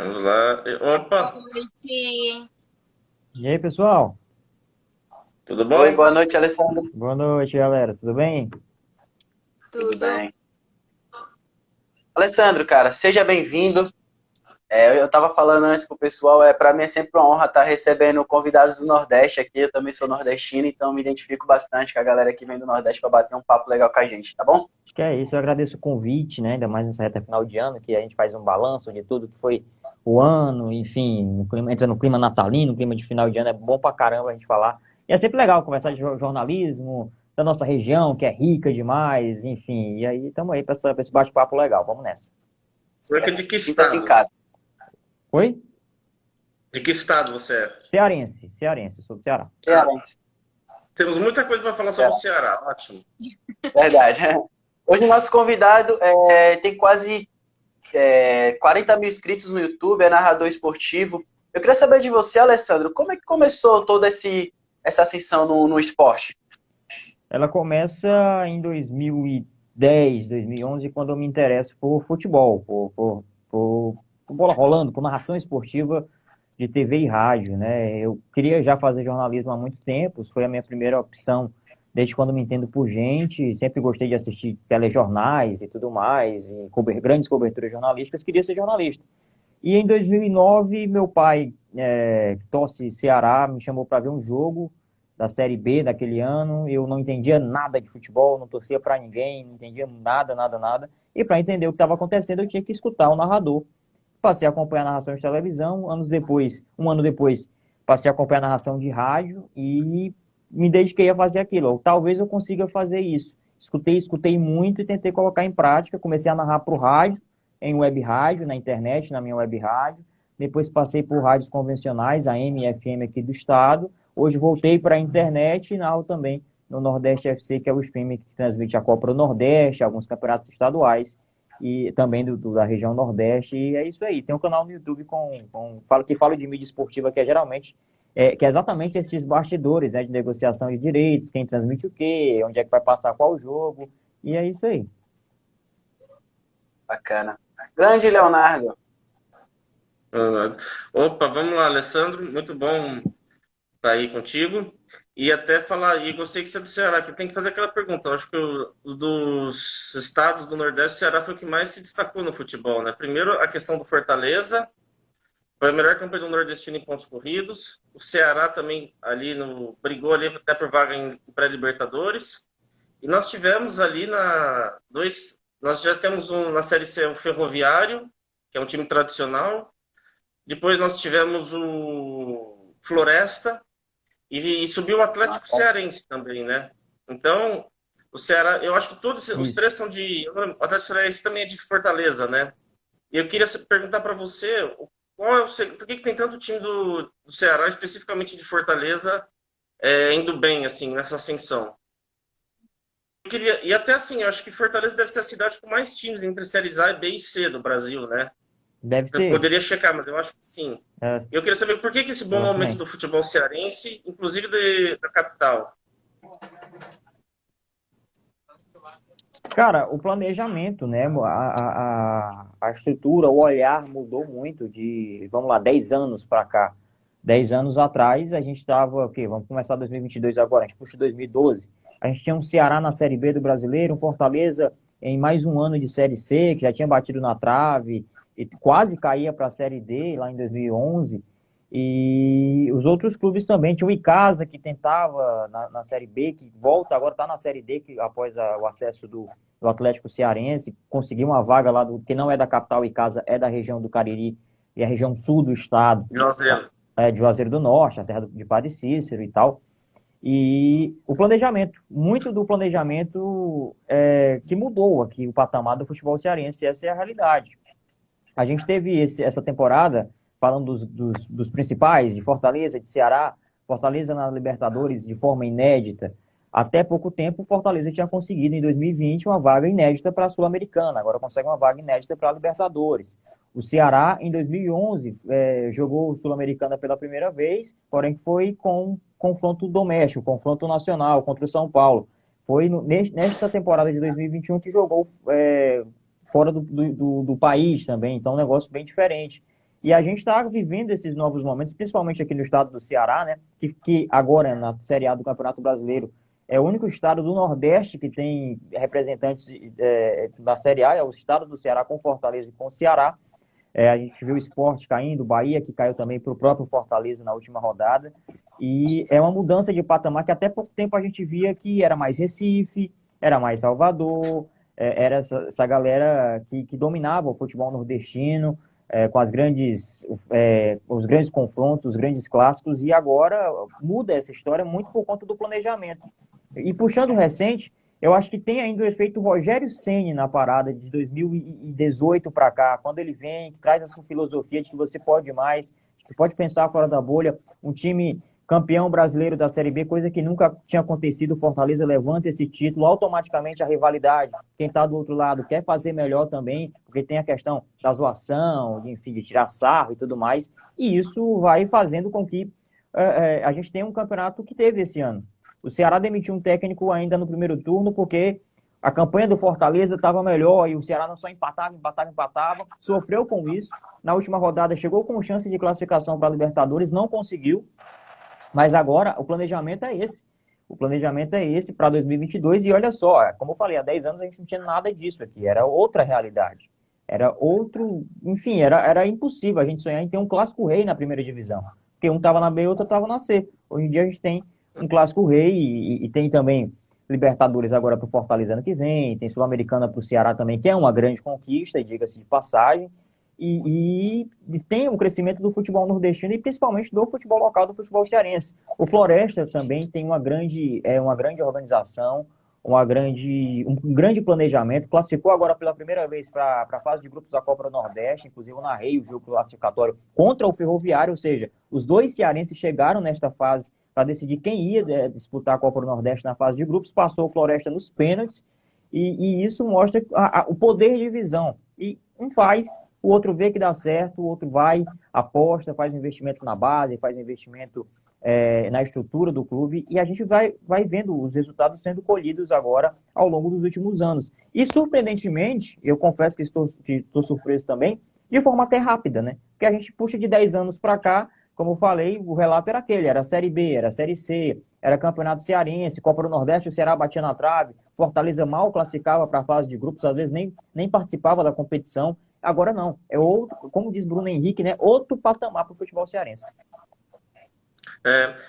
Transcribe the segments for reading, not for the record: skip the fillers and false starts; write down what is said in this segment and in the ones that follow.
Vamos lá. Boa Opa, noite. E aí, pessoal? tudo Oi, bom? boa noite, Alessandro. Boa noite, galera. Tudo bem? Tudo Tudo? bem? Alessandro, cara, seja bem-vindo. Eu estava falando antes com o pessoal, para mim é sempre uma honra estar recebendo convidados do Nordeste aqui. Eu também sou nordestino, então me identifico bastante com a galera que vem do Nordeste para bater um papo legal com a gente, tá bom? Acho que é isso. Eu agradeço o convite, né? Ainda mais nessa reta final de ano, que a gente faz um balanço de tudo que foi o ano, enfim, entra no clima natalino, clima de final de ano. É bom pra caramba a gente falar. E é sempre legal conversar de jornalismo, da nossa região, que é rica demais, enfim. E aí, estamos aí para esse bate-papo legal. Vamos nessa. Cerca de que Sinta-se em estado? casa. Oi? De que estado você é? Cearense, sou do Ceará. Cearense. Temos muita coisa para falar sobre o Ceará. Ótimo. Verdade. Hoje o nosso convidado tem quase 40 mil inscritos no YouTube, é narrador esportivo. Eu queria saber de você, Alessandro, como é que começou toda essa ascensão no esporte? Ela começa em 2010, 2011, quando eu me interesso por futebol, por bola rolando, por narração esportiva de TV e rádio, né? Eu queria já fazer jornalismo há muito tempo, foi a minha primeira opção desde quando me entendo por gente, sempre gostei de assistir telejornais e tudo mais, e grandes coberturas jornalísticas, queria ser jornalista. E em 2009, meu pai, que torce Ceará, me chamou para ver um jogo da Série B daquele ano. Eu não entendia nada de futebol, não torcia para ninguém, não entendia nada, nada, nada. E para entender o que estava acontecendo, eu tinha que escutar o narrador. Passei a acompanhar a narração de televisão. Um ano depois, passei a acompanhar a narração de rádio e me dediquei a fazer aquilo. Ou talvez eu consiga fazer isso. Escutei muito e tentei colocar em prática. Comecei a narrar para o rádio, em web rádio, na internet, na minha web rádio. Depois passei por rádios convencionais, AM e FM aqui do estado. Hoje voltei para a internet e narro também no Nordeste FC, que é o streaming que transmite a Copa do Nordeste, alguns campeonatos estaduais e também da região Nordeste. E é isso aí. Tem um canal no YouTube que fala de mídia esportiva, que é geralmente que é exatamente esses bastidores, né, de negociação de direitos, quem transmite o quê, onde é que vai passar qual jogo. E é isso aí. Bacana. Grande Leonardo. Opa, vamos lá, Alessandro. Muito bom estar aí contigo. E até falar, e gostei que você é do Ceará, que tem que fazer aquela pergunta. Eu acho que dos estados do Nordeste, o Ceará foi o que mais se destacou no futebol, né? Primeiro, a questão do Fortaleza, foi a melhor campanha do Nordestino em pontos corridos. O Ceará também brigou ali até por vaga em pré-Libertadores. E nós tivemos ali nós já temos na Série C o Ferroviário, que é um time tradicional. Depois nós tivemos o Floresta e subiu o Atlético Cearense também, né? Então, o Ceará, eu acho que todos os Isso. três são o Atlético Cearense também é de Fortaleza, né? E eu queria perguntar para você, por que tem tanto time do Ceará, especificamente de Fortaleza, indo bem, assim, nessa ascensão? E até assim, eu acho que Fortaleza deve ser a cidade com mais times entre séries A, B e C do Brasil, né? Deve Eu ser. poderia checar, mas eu acho que sim. É, Eu queria saber por que esse bom eu acho momento também. do futebol cearense, inclusive da capital. Cara, o planejamento, né? A estrutura, o olhar mudou muito vamos lá, 10 anos para cá. 10 anos atrás, a gente estava, ok, vamos começar 2022 agora, a gente puxa 2012. A gente tinha um Ceará na Série B do Brasileiro, um Fortaleza em mais um ano de Série C, que já tinha batido na trave e quase caía para a Série D lá em 2011. E os outros clubes também. Tinha o Icasa, que tentava na Série B, que volta, agora está na Série D, que após o acesso do Atlético Cearense, conseguiu uma vaga lá, que não é da capital Icasa, é da região do Cariri, e a região sul do estado, Juazeiro. de Juazeiro do Norte, a terra de Padre Cícero e tal. E o planejamento, muito do planejamento que mudou aqui o patamar do futebol cearense, essa é a realidade. A gente teve essa temporada, falando dos principais, de Fortaleza, de Ceará, Fortaleza na Libertadores de forma inédita. Até pouco tempo, o Fortaleza tinha conseguido, em 2020, uma vaga inédita para a Sul-Americana, agora consegue uma vaga inédita para a Libertadores. O Ceará, em 2011, jogou Sul-Americana pela primeira vez, porém foi com confronto doméstico, confronto nacional contra o São Paulo. Foi nesta temporada de 2021 que jogou fora do país também, então é um negócio bem diferente. E a gente está vivendo esses novos momentos, principalmente aqui no estado do Ceará, né? Que agora, na Série A do Campeonato Brasileiro, é o único estado do Nordeste que tem representantes da Série A, é o estado do Ceará com Fortaleza e com o Ceará. A gente viu o Sport caindo, o Bahia, que caiu também para o próprio Fortaleza na última rodada. E é uma mudança de patamar que até pouco tempo a gente via que era mais Recife, era mais Salvador, era essa galera que dominava o futebol nordestino, com os grandes confrontos, os grandes clássicos, e agora muda essa história muito por conta do planejamento. E puxando o recente, eu acho que tem ainda o efeito Rogério Ceni na parada de 2018 para cá, quando ele vem, traz essa filosofia de que você pode mais, que pode pensar fora da bolha, um time campeão brasileiro da Série B, coisa que nunca tinha acontecido, o Fortaleza levanta esse título, automaticamente a rivalidade, quem está do outro lado quer fazer melhor também, porque tem a questão da zoação, enfim, de tirar sarro e tudo mais, e isso vai fazendo com que a gente tenha um campeonato que teve esse ano. O Ceará demitiu um técnico ainda no primeiro turno, porque a campanha do Fortaleza estava melhor e o Ceará não só empatava, sofreu com isso. Na última rodada chegou com chance de classificação para a Libertadores, não conseguiu, mas agora o planejamento é esse. O planejamento é esse para 2022 e olha só, como eu falei, há 10 anos a gente não tinha nada disso aqui, era outra realidade. Era outro, enfim, era impossível a gente sonhar em ter um clássico rei na primeira divisão, porque um estava na B e outro estava na C. Hoje em dia a gente tem um clássico rei e tem também Libertadores agora para o Fortaleza ano que vem, tem Sul-Americana para o Ceará também, que é uma grande conquista, diga-se de passagem, e tem um crescimento do futebol nordestino e principalmente do futebol local, do futebol cearense. O Floresta também tem uma grande organização, um grande planejamento, classificou agora pela primeira vez para a fase de grupos da Copa do Nordeste, inclusive eu narrei o jogo classificatório contra o Ferroviário, ou seja, os dois cearenses chegaram nesta fase para decidir quem ia disputar a Copa do Nordeste na fase de grupos, passou o Floresta nos pênaltis, e isso mostra o poder de visão. E um faz, o outro vê que dá certo, o outro vai, aposta, faz um investimento na base, faz um investimento na estrutura do clube, e a gente vai vendo os resultados sendo colhidos agora ao longo dos últimos anos. E, surpreendentemente, eu confesso que estou surpreso também, de forma até rápida, né? Porque a gente puxa de 10 anos para cá, como eu falei, o relato era aquele, era Série B, era Série C, era Campeonato Cearense, Copa do Nordeste, o Ceará batia na trave, Fortaleza mal classificava para a fase de grupos, às vezes nem participava da competição. Agora não, é outro, como diz Bruno Henrique, né, outro patamar para o futebol cearense.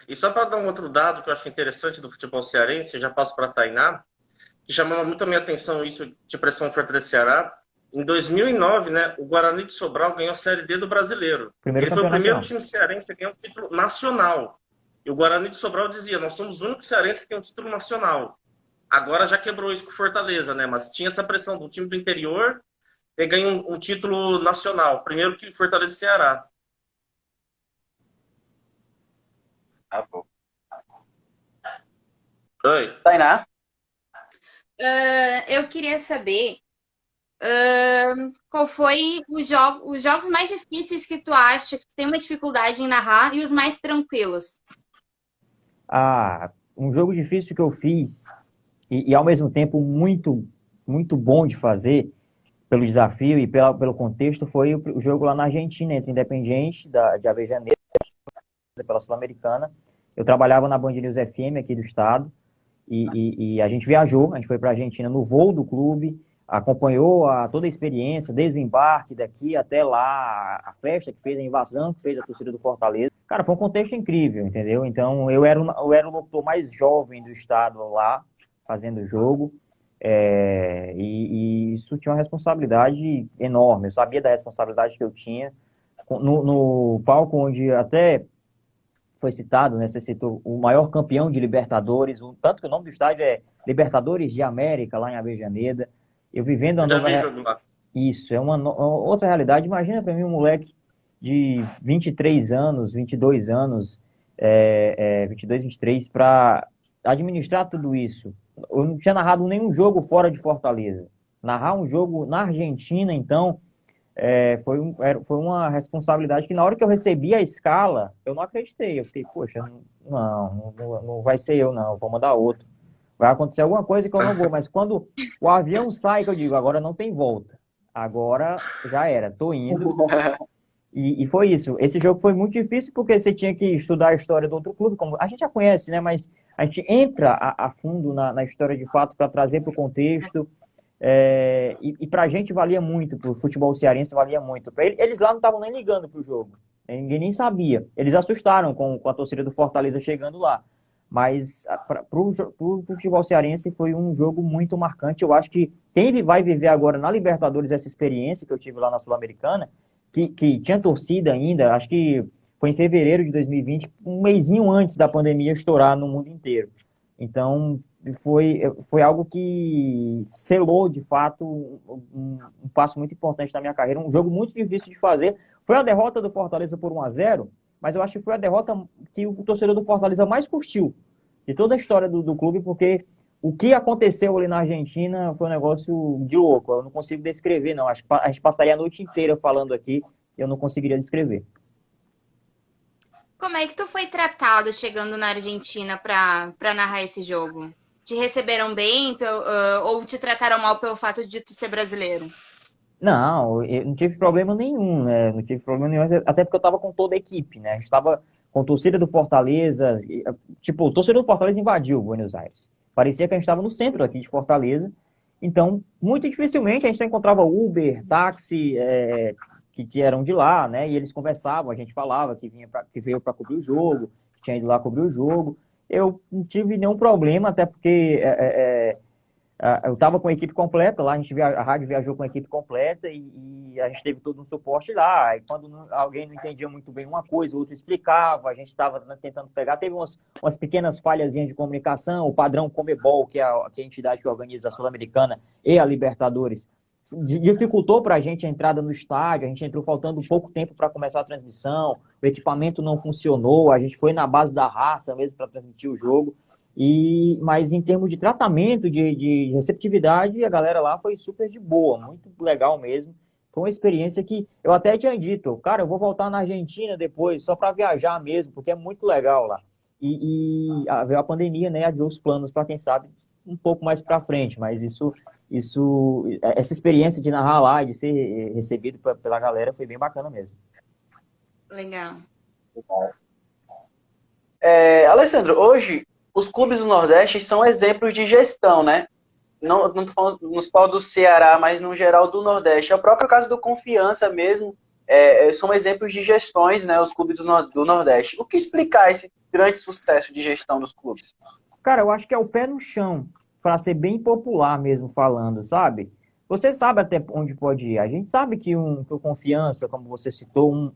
E só para dar um outro dado que eu acho interessante do futebol cearense, já passo para a Tainá, que chamava muito a minha atenção isso de pressão Fortaleza Ceará. Em 2009, né, o Guarani de Sobral ganhou a Série D do Brasileiro. Ele foi o primeiro time cearense a ganhar um título nacional. E o Guarani de Sobral dizia, nós somos os únicos cearenses que tem um título nacional. Agora já quebrou isso com o Fortaleza, né? Mas tinha essa pressão do time do interior ter ganho um título nacional. Primeiro que Fortaleza e Ceará. Ah, bom. Oi. Tainá? Eu queria saber qual foi os jogos mais difíceis que tu acha que tu tem uma dificuldade em narrar e os mais tranquilos. Um jogo difícil que eu fiz e ao mesmo tempo muito, muito bom de fazer pelo desafio e pelo contexto foi o jogo lá na Argentina, entre Independiente de Avejaneira pela Sul-Americana. Eu trabalhava na Band News FM aqui do estado e a gente viajou, a gente foi para a Argentina no voo do clube, acompanhou toda a experiência, desde o embarque daqui até lá, a festa que fez, a invasão que fez a torcida do Fortaleza. Cara, foi um contexto incrível, entendeu? Então, eu era o locutor mais jovem do estado lá, fazendo o jogo, e isso tinha uma responsabilidade enorme. Eu sabia da responsabilidade que eu tinha. No palco onde até foi citado, né, você citou o maior campeão de Libertadores, tanto que o nome do estádio é Libertadores de América, lá em Avejaneda. Eu vivendo Isso, é uma outra realidade. Imagina para mim um moleque de 23 anos, 22 anos, 22, 23, para administrar tudo isso. Eu não tinha narrado nenhum jogo fora de Fortaleza. Narrar um jogo na Argentina, então, foi uma responsabilidade que na hora que eu recebi a escala, eu não acreditei. Eu fiquei, poxa, não vai ser eu não, vou mandar outro. Vai acontecer alguma coisa que eu não vou, mas quando o avião sai, que eu digo, agora não tem volta. Agora já era, tô indo. E foi isso. Esse jogo foi muito difícil porque você tinha que estudar a história do outro clube, como a gente já conhece, né? Mas a gente entra a fundo na história de fato para trazer para o contexto. E para a gente valia muito, para o futebol cearense valia muito. Eles lá não estavam nem ligando para o jogo, ninguém nem sabia. Eles assustaram com a torcida do Fortaleza chegando lá. Mas para o futebol cearense foi um jogo muito marcante. Eu acho que quem vai viver agora na Libertadores essa experiência que eu tive lá na Sul-Americana, que tinha torcida ainda, acho que foi em fevereiro de 2020, um mesinho antes da pandemia estourar no mundo inteiro. Então, foi algo que selou, de fato, um passo muito importante na minha carreira, um jogo muito difícil de fazer. Foi a derrota do Fortaleza por 1-0, mas eu acho que foi a derrota que o torcedor do Fortaleza mais curtiu de toda a história do clube, porque o que aconteceu ali na Argentina foi um negócio de louco. Eu não consigo descrever, não. Acho que a gente passaria a noite inteira falando aqui e eu não conseguiria descrever. Como é que tu foi tratado chegando na Argentina para narrar esse jogo? Te receberam bem ou te trataram mal pelo fato de tu ser brasileiro? Não, eu não tive problema nenhum, né? Não tive problema nenhum, até porque eu estava com toda a equipe, né? A gente estava com a torcida do Fortaleza, tipo, o torcedor do Fortaleza invadiu Buenos Aires. Parecia que a gente estava no centro aqui de Fortaleza. Então, muito dificilmente a gente só encontrava Uber, táxi, que eram de lá, né? E eles conversavam, a gente falava que veio para cobrir o jogo, que tinha ido lá cobrir o jogo. Eu não tive nenhum problema, até porque eu estava com a equipe completa lá, a rádio viajou com a equipe completa e a gente teve todo um suporte lá. E quando alguém não entendia muito bem uma coisa, o outro explicava, a gente estava tentando pegar. Teve umas pequenas falhazinhas de comunicação, o padrão Comebol, que é a entidade que organiza a Sul-Americana e a Libertadores, dificultou para a gente a entrada no estádio, a gente entrou faltando pouco tempo para começar a transmissão, o equipamento não funcionou, a gente foi na base da raça mesmo para transmitir o jogo. Mas em termos de tratamento, de receptividade, a galera lá foi super de boa, muito legal mesmo. Foi uma experiência que eu até tinha dito, cara, eu vou voltar na Argentina depois, só para viajar mesmo, porque é muito legal lá. Veio a pandemia, né, adiou os planos para quem sabe um pouco mais para frente, mas essa experiência de narrar lá, de ser recebido pela galera, foi bem bacana mesmo. Legal. Alessandro, hoje os clubes do Nordeste são exemplos de gestão, né? Não tô falando só do Ceará, mas no geral do Nordeste. É o próprio caso do Confiança mesmo, são exemplos de gestões, né? Os clubes do Nordeste. O que explicar esse grande sucesso de gestão dos clubes? Cara, eu acho que é o pé no chão, para ser bem popular mesmo falando, sabe? Você sabe até onde pode ir. A gente sabe que o Confiança, como você citou,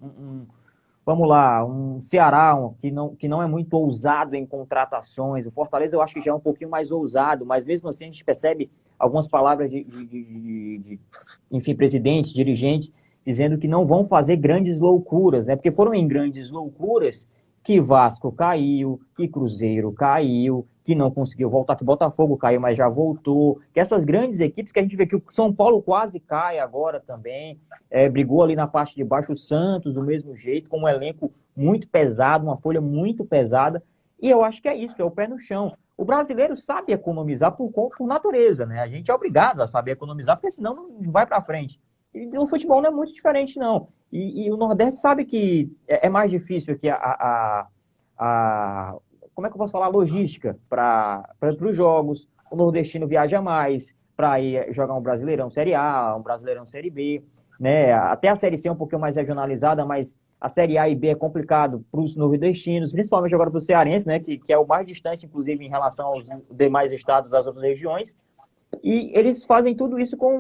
vamos lá, um Ceará que não é muito ousado em contratações. O Fortaleza eu acho que já é um pouquinho mais ousado, mas mesmo assim a gente percebe algumas palavras enfim, presidentes, dirigentes, dizendo que não vão fazer grandes loucuras, né? Porque foram em grandes loucuras que Vasco caiu, que Cruzeiro caiu, que não conseguiu voltar, que Botafogo caiu, mas já voltou, que essas grandes equipes que a gente vê que o São Paulo quase cai agora também, brigou ali na parte de baixo, o Santos do mesmo jeito, com um elenco muito pesado, uma folha muito pesada, e eu acho que é isso, é o pé no chão. O brasileiro sabe economizar por natureza, né? A gente é obrigado a saber economizar, porque senão não vai para frente. E o futebol não é muito diferente, não. E o Nordeste sabe que é mais difícil que como é que eu posso falar? Logística para os jogos. O nordestino viaja mais para ir jogar um Brasileirão Série A, um Brasileirão Série B, né? Até a Série C é um pouquinho mais regionalizada, mas a Série A e B é complicado para os nordestinos, principalmente agora para o cearense, né? Que é o mais distante, inclusive, em relação aos demais estados das outras regiões. E eles fazem tudo isso com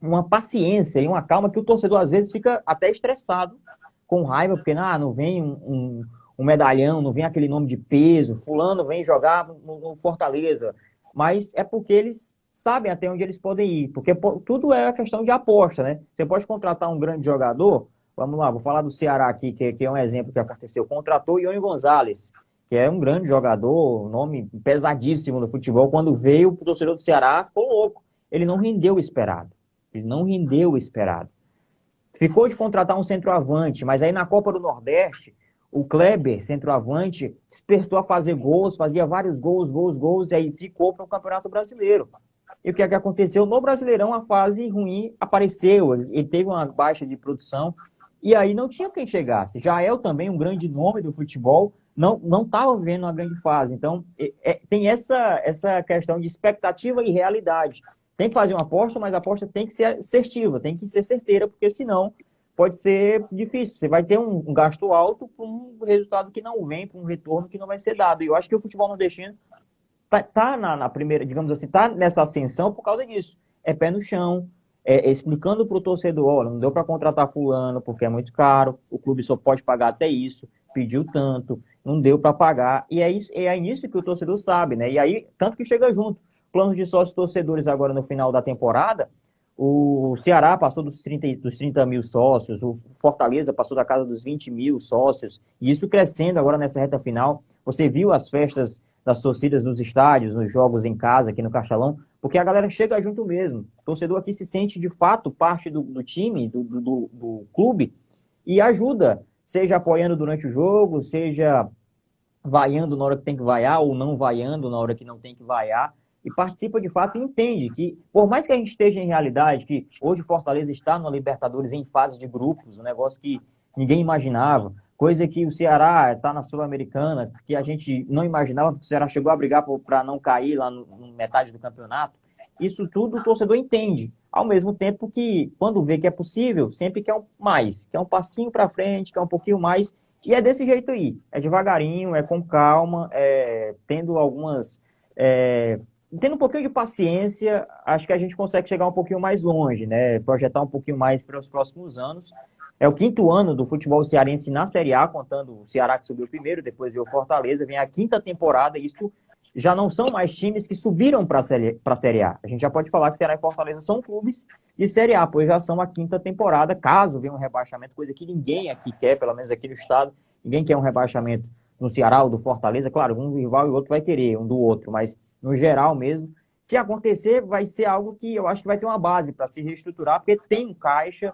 uma paciência e uma calma que o torcedor às vezes fica até estressado, com raiva, porque não vem um medalhão, não vem aquele nome de peso, fulano vem jogar no Fortaleza, mas é porque eles sabem até onde eles podem ir, porque tudo é questão de aposta, né? Você pode contratar um grande jogador, vamos lá, vou falar do Ceará aqui, que é um exemplo que aconteceu, contratou o Ione Gonzalez, que é um grande jogador, um nome pesadíssimo no futebol, quando veio o torcedor do Ceará, ficou louco, ele não rendeu o esperado. Ele não rendeu o esperado. Ficou de contratar um centroavante, mas aí na Copa do Nordeste, o Kleber, centroavante, despertou a fazer gols, fazia vários gols, e aí ficou para o Campeonato Brasileiro. E o que é que aconteceu? No Brasileirão, a fase ruim apareceu, ele teve uma baixa de produção, e aí não tinha quem chegasse. Jael também, um grande nome do futebol, não estava vivendo uma grande fase. Então, tem essa questão de expectativa e realidade. Tem que fazer uma aposta, mas a aposta tem que ser assertiva, tem que ser certeira, porque senão pode ser difícil. Você vai ter um gasto alto para um resultado que não vem, para um retorno que não vai ser dado. E eu acho que o futebol nordestino tá na primeira, digamos assim, tá nessa ascensão por causa disso. É pé no chão, explicando para o torcedor, olha, não deu para contratar fulano porque é muito caro, o clube só pode pagar até isso, pediu tanto, não deu para pagar, e é nisso que o torcedor sabe, né? E aí, tanto que chega junto. Planos de sócios torcedores agora no final da temporada, o Ceará passou dos 30 mil sócios, o Fortaleza passou da casa dos 20 mil sócios, e isso crescendo agora nessa reta final. Você viu as festas das torcidas nos estádios, nos jogos em casa, aqui no Castelão, porque a galera chega junto mesmo. O torcedor aqui se sente, de fato, parte do time, do clube, e ajuda, seja apoiando durante o jogo, seja vaiando na hora que tem que vaiar, ou não vaiando na hora que não tem que vaiar, e participa de fato e entende que, por mais que a gente esteja em realidade, que hoje Fortaleza está no Libertadores em fase de grupos, um negócio que ninguém imaginava, coisa que o Ceará está na Sul-Americana, que a gente não imaginava, porque o Ceará chegou a brigar para não cair lá no metade do campeonato. Isso tudo o torcedor entende, ao mesmo tempo que, quando vê que é possível, sempre quer mais, quer um passinho para frente, quer um pouquinho mais, e é desse jeito aí, é devagarinho, é com calma, tendo algumas... tendo um pouquinho de paciência, acho que a gente consegue chegar um pouquinho mais longe, né? Projetar um pouquinho mais para os próximos anos. É o 5º ano do futebol cearense na Série A, contando o Ceará que subiu primeiro, depois veio o Fortaleza, vem a 5ª temporada, e isso já não são mais times que subiram para a Série A. A gente já pode falar que Ceará e Fortaleza são clubes de Série A, pois já são a 5ª temporada, caso venha um rebaixamento, coisa que ninguém aqui quer, pelo menos aqui no estado, ninguém quer um rebaixamento no Ceará ou do Fortaleza, claro, um rival e o outro vai querer, um do outro, mas no geral mesmo, se acontecer, vai ser algo que eu acho que vai ter uma base para se reestruturar, porque tem um caixa,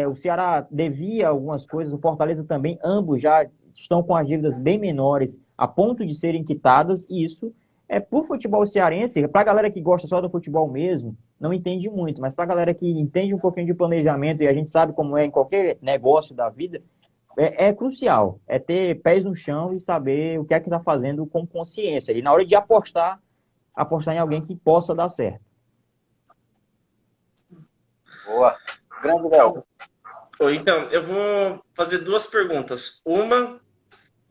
o Ceará devia algumas coisas, o Fortaleza também, ambos já estão com as dívidas bem menores, a ponto de serem quitadas, e isso pro futebol cearense, para a galera que gosta só do futebol mesmo, não entende muito, mas para a galera que entende um pouquinho de planejamento, e a gente sabe como é em qualquer negócio da vida, é crucial, é ter pés no chão e saber o que é que está fazendo com consciência. E na hora de apostar em alguém que possa dar certo. Boa. Grande, Léo. Então, eu vou fazer 2 perguntas. Uma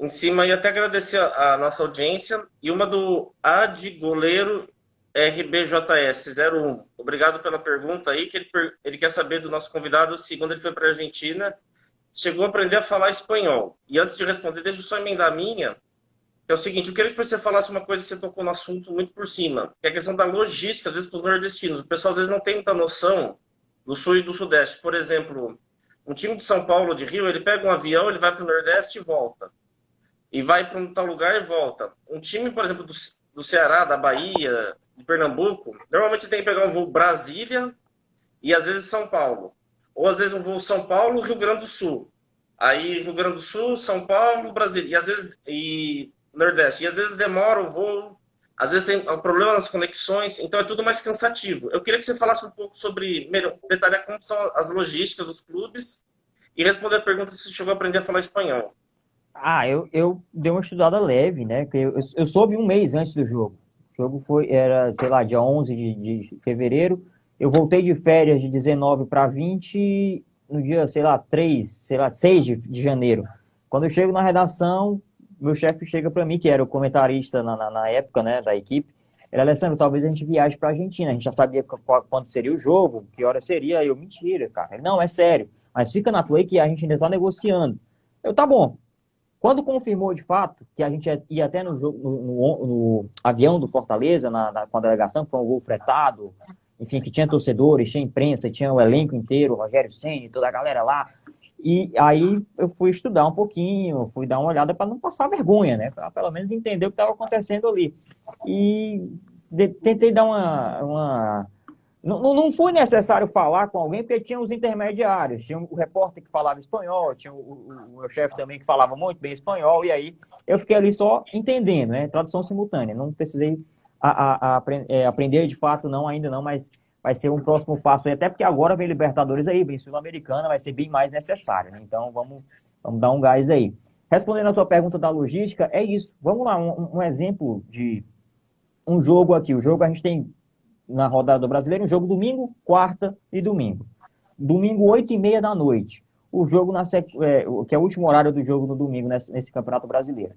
em cima, e até agradecer a nossa audiência, e uma do Ad Goleiro RBJS01. Obrigado pela pergunta aí, que ele quer saber do nosso convidado se, quando ele foi para a Argentina, chegou a aprender a falar espanhol. E antes de responder, deixa eu só emendar a minha, que é o seguinte, eu queria que você falasse uma coisa que você tocou no assunto muito por cima, que é a questão da logística, às vezes, para os nordestinos. O pessoal, às vezes, não tem muita noção do sul e do sudeste. Por exemplo, um time de São Paulo, de Rio, ele pega um avião, ele vai para o Nordeste e volta. E vai para um tal lugar e volta. Um time, por exemplo, do Ceará, da Bahia, de Pernambuco, normalmente tem que pegar um voo Brasília e, às vezes, São Paulo. Ou, às vezes, um voo São Paulo, Rio Grande do Sul. Aí, Rio Grande do Sul, São Paulo, Brasília. E, às vezes, Nordeste. E, às vezes, demora o voo. Às vezes, tem problema nas conexões. Então, é tudo mais cansativo. Eu queria que você falasse um pouco sobre, detalhar como são as logísticas dos clubes e responder a pergunta se você chegou a aprender a falar espanhol. Eu dei uma estudada leve, né? Eu soube um mês antes do jogo. O jogo era, sei lá, dia 11 de fevereiro. Eu voltei de férias de 19 para 20 no dia, sei lá, 6 de janeiro. Quando eu chego na redação, meu chefe chega para mim, que era o comentarista na época, né, da equipe. Ele, Alessandro, talvez a gente viaje para a Argentina. A gente já sabia quando seria o jogo, que hora seria. Aí eu, mentira, cara. Ele, não, é sério. Mas fica na tua aí que a gente ainda está negociando. Eu, tá bom. Quando confirmou de fato que a gente ia até no avião do Fortaleza, com a delegação, que foi um voo fretado, enfim, que tinha torcedores, tinha imprensa, tinha o elenco inteiro, o Rogério Ceni, toda a galera lá. E aí eu fui estudar um pouquinho, fui dar uma olhada para não passar vergonha, né? Para pelo menos entender o que estava acontecendo ali. E tentei dar uma... Não foi necessário falar com alguém, porque tinha os intermediários, tinha o repórter que falava espanhol, tinha o meu chefe também que falava muito bem espanhol, e aí eu fiquei ali só entendendo, né? Tradução simultânea, não precisei aprender de fato, não, ainda não, mas vai ser um próximo passo aí, até porque agora vem Libertadores aí, vem Sul-Americana, vai ser bem mais necessário, né? Então vamos dar um gás aí. Respondendo a tua pergunta da logística, é isso. Vamos lá, um exemplo de um jogo aqui. O jogo a gente tem na rodada do Brasileiro, um jogo domingo, quarta e domingo. Domingo, 8h30 da noite. O jogo, que é o último horário do jogo no domingo nesse Campeonato Brasileiro.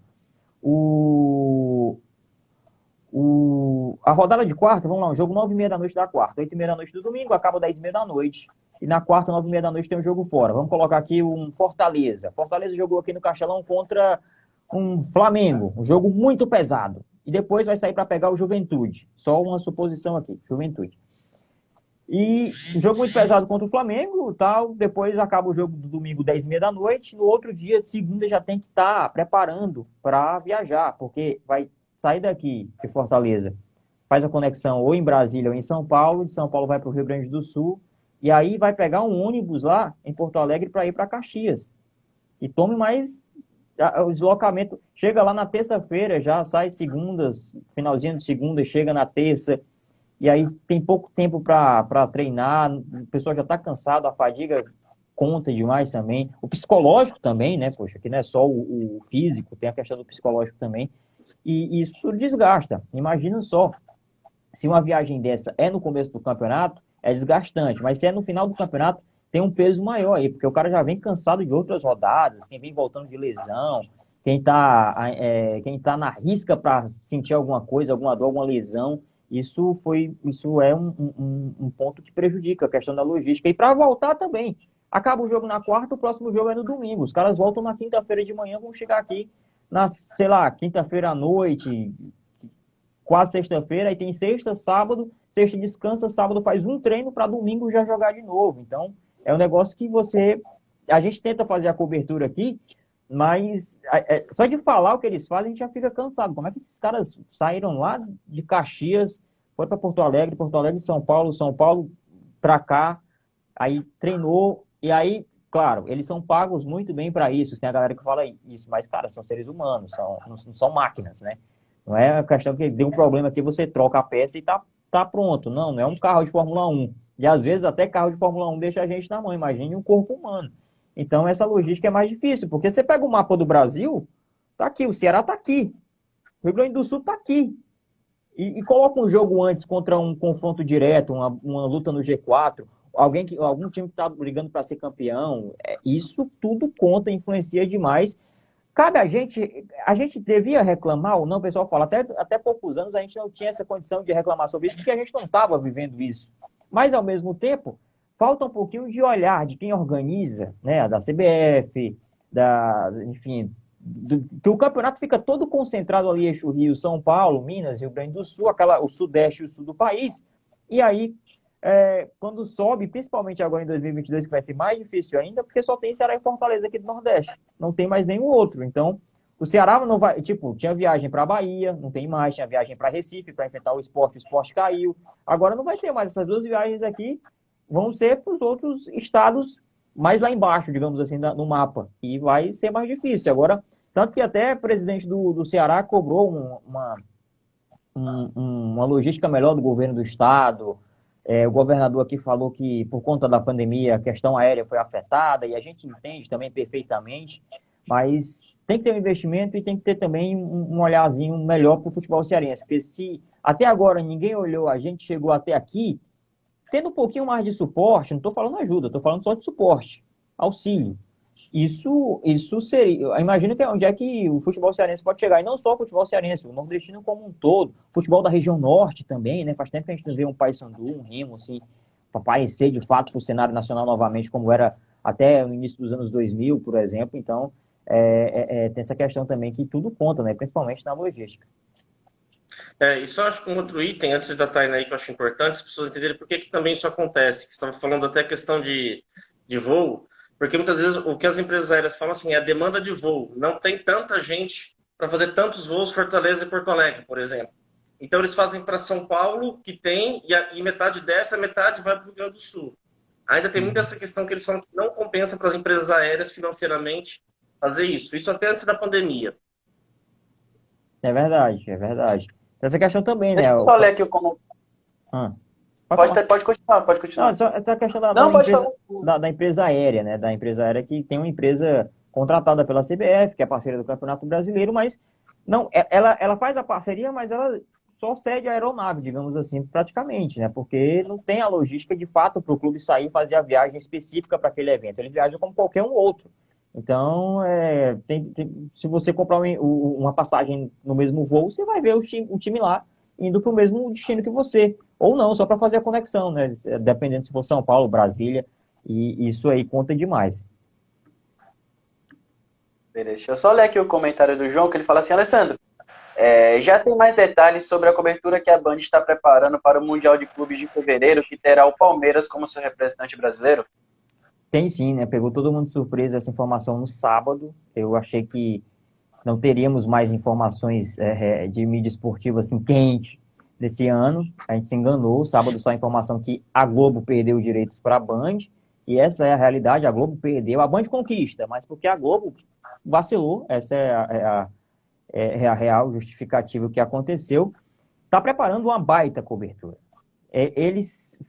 A rodada de quarta, vamos lá, um jogo 9h30 da noite da quarta, 8h30 da noite do domingo, acaba 10h30 da noite. E na quarta, 9h30 da noite, tem um jogo fora. Vamos colocar aqui um Fortaleza. Fortaleza jogou aqui no Castelão contra um Flamengo, um jogo muito pesado. E depois vai sair para pegar o Juventude. Só uma suposição aqui, Juventude. E jogo muito pesado contra o Flamengo, tal. Depois acaba o jogo do domingo, 10h30 da noite. No outro dia, de segunda, já tem que estar preparando para viajar, porque vai sair daqui de Fortaleza, faz a conexão ou em Brasília ou em São Paulo. De São Paulo vai para o Rio Grande do Sul. E aí vai pegar um ônibus lá em Porto Alegre para ir para Caxias. E tome mais o deslocamento. Chega lá na terça-feira, já sai segundas, finalzinho de segunda, chega na terça. E aí tem pouco tempo para treinar. O pessoal já está cansado, a fadiga conta demais também. O psicológico também, né? Poxa, que não é só o físico, tem a questão do psicológico também. E isso tudo desgasta. Imagina só, se uma viagem dessa é no começo do campeonato, é desgastante, mas se é no final do campeonato, tem um peso maior aí, porque o cara já vem cansado de outras rodadas, quem vem voltando de lesão, quem tá na risca para sentir alguma coisa, alguma dor, alguma lesão, isso é um ponto que prejudica a questão da logística. E para voltar também, acaba o jogo na quarta, o próximo jogo é no domingo, os caras voltam na quinta-feira de manhã, vão chegar aqui na, sei lá, quinta-feira à noite, quase sexta-feira, aí tem sexta, sábado, sexta descansa, sábado faz um treino para domingo já jogar de novo. Então, é um negócio que a gente tenta fazer a cobertura aqui, mas só de falar o que eles fazem, a gente já fica cansado. Como é que esses caras saíram lá de Caxias, foi para Porto Alegre, São Paulo para cá, aí treinou, e aí, claro, eles são pagos muito bem para isso. Tem a galera que fala isso, mas, cara, são seres humanos, não são máquinas, né? Não é a questão que deu um problema aqui, você troca a peça e tá pronto. Não é um carro de Fórmula 1. E às vezes até carro de Fórmula 1 deixa a gente na mão. Imagine um corpo humano. Então essa logística é mais difícil, porque você pega o mapa do Brasil, tá aqui, o Ceará tá aqui, o Rio Grande do Sul tá aqui. E coloca um jogo antes contra um confronto direto, uma luta no G4, algum time que tá brigando para ser campeão. Isso tudo conta, influencia demais. Cabe a gente devia reclamar ou não, o pessoal fala, até poucos anos a gente não tinha essa condição de reclamar sobre isso, porque a gente não estava vivendo isso. Mas, ao mesmo tempo, falta um pouquinho de olhar de quem organiza, né, da CBF, enfim, que o campeonato fica todo concentrado ali, eixo Rio, São Paulo, Minas, Rio Grande do Sul, o Sudeste e o Sul do país, e aí, quando sobe, principalmente agora em 2022, que vai ser mais difícil ainda, porque só tem Ceará e Fortaleza aqui do Nordeste, não tem mais nenhum outro. Então, o Ceará não vai, tinha viagem para Bahia, não tem mais, tinha viagem para Recife para enfrentar o Sport caiu. Agora não vai ter mais, essas duas viagens aqui vão ser para os outros estados mais lá embaixo, digamos assim, no mapa, e vai ser mais difícil. Agora, tanto que até o presidente do Ceará cobrou uma logística melhor do governo do estado. O governador aqui falou que, por conta da pandemia, a questão aérea foi afetada, e a gente entende também perfeitamente, mas tem que ter um investimento e tem que ter também um olharzinho melhor para o futebol cearense, porque se até agora ninguém olhou, a gente chegou até aqui, tendo um pouquinho mais de suporte, não estou falando ajuda, estou falando só de suporte, auxílio. Isso seria. Imagina onde é que o futebol cearense pode chegar, e não só o futebol cearense, o nordestino como um todo, futebol da região norte também, né? Faz tempo que a gente não vê um Paysandu, um Remo, assim, para aparecer de fato para o cenário nacional novamente, como era até no início dos anos 2000, por exemplo. Então, tem essa questão também que tudo conta, né? Principalmente na logística. E só acho que um outro item, antes da Taina aí, que eu acho importante, as pessoas entenderem por que também isso acontece, que você estava falando até a questão de voo. Porque muitas vezes o que as empresas aéreas falam assim é a demanda de voo. Não tem tanta gente para fazer tantos voos Fortaleza e Porto Alegre, por exemplo. Então eles fazem para São Paulo, que tem, e metade dessa, metade vai para o Rio Grande do Sul. Ainda tem muita essa questão que eles falam que não compensa para as empresas aéreas financeiramente fazer isso. Isso até antes da pandemia. É verdade. Essa questão também, né? Deixa eu só ler aqui como... Pode continuar, pode Não, continuar. só essa questão Não, pode empresa, falar. da empresa aérea, né? Da empresa aérea que tem uma empresa contratada pela CBF, que é parceira do Campeonato Brasileiro, mas não, ela faz a parceria, mas ela só cede a aeronave, digamos assim, praticamente, né? Porque não tem a logística de fato para o clube sair e fazer a viagem específica para aquele evento. Ele viaja como qualquer um outro. Então, se você comprar uma passagem no mesmo voo, você vai ver o time lá indo para o mesmo destino que você. Ou não, só para fazer a conexão, né? Dependendo se for São Paulo, Brasília, e isso aí conta demais. Beleza, deixa eu só ler aqui o comentário do João, que ele fala assim: Alessandro, já tem mais detalhes sobre a cobertura que a Band está preparando para o Mundial de Clubes de fevereiro, que terá o Palmeiras como seu representante brasileiro? Tem sim, né? Pegou todo mundo de surpresa essa informação no sábado. Eu achei que não teríamos mais informações de mídia esportiva assim quente desse ano. A gente se enganou. Sábado só a informação que a Globo perdeu os direitos para a Band. E essa é a realidade. A Globo perdeu. A Band conquista, mas porque a Globo vacilou. Essa é a real justificativa que aconteceu. Está preparando uma baita cobertura. Eles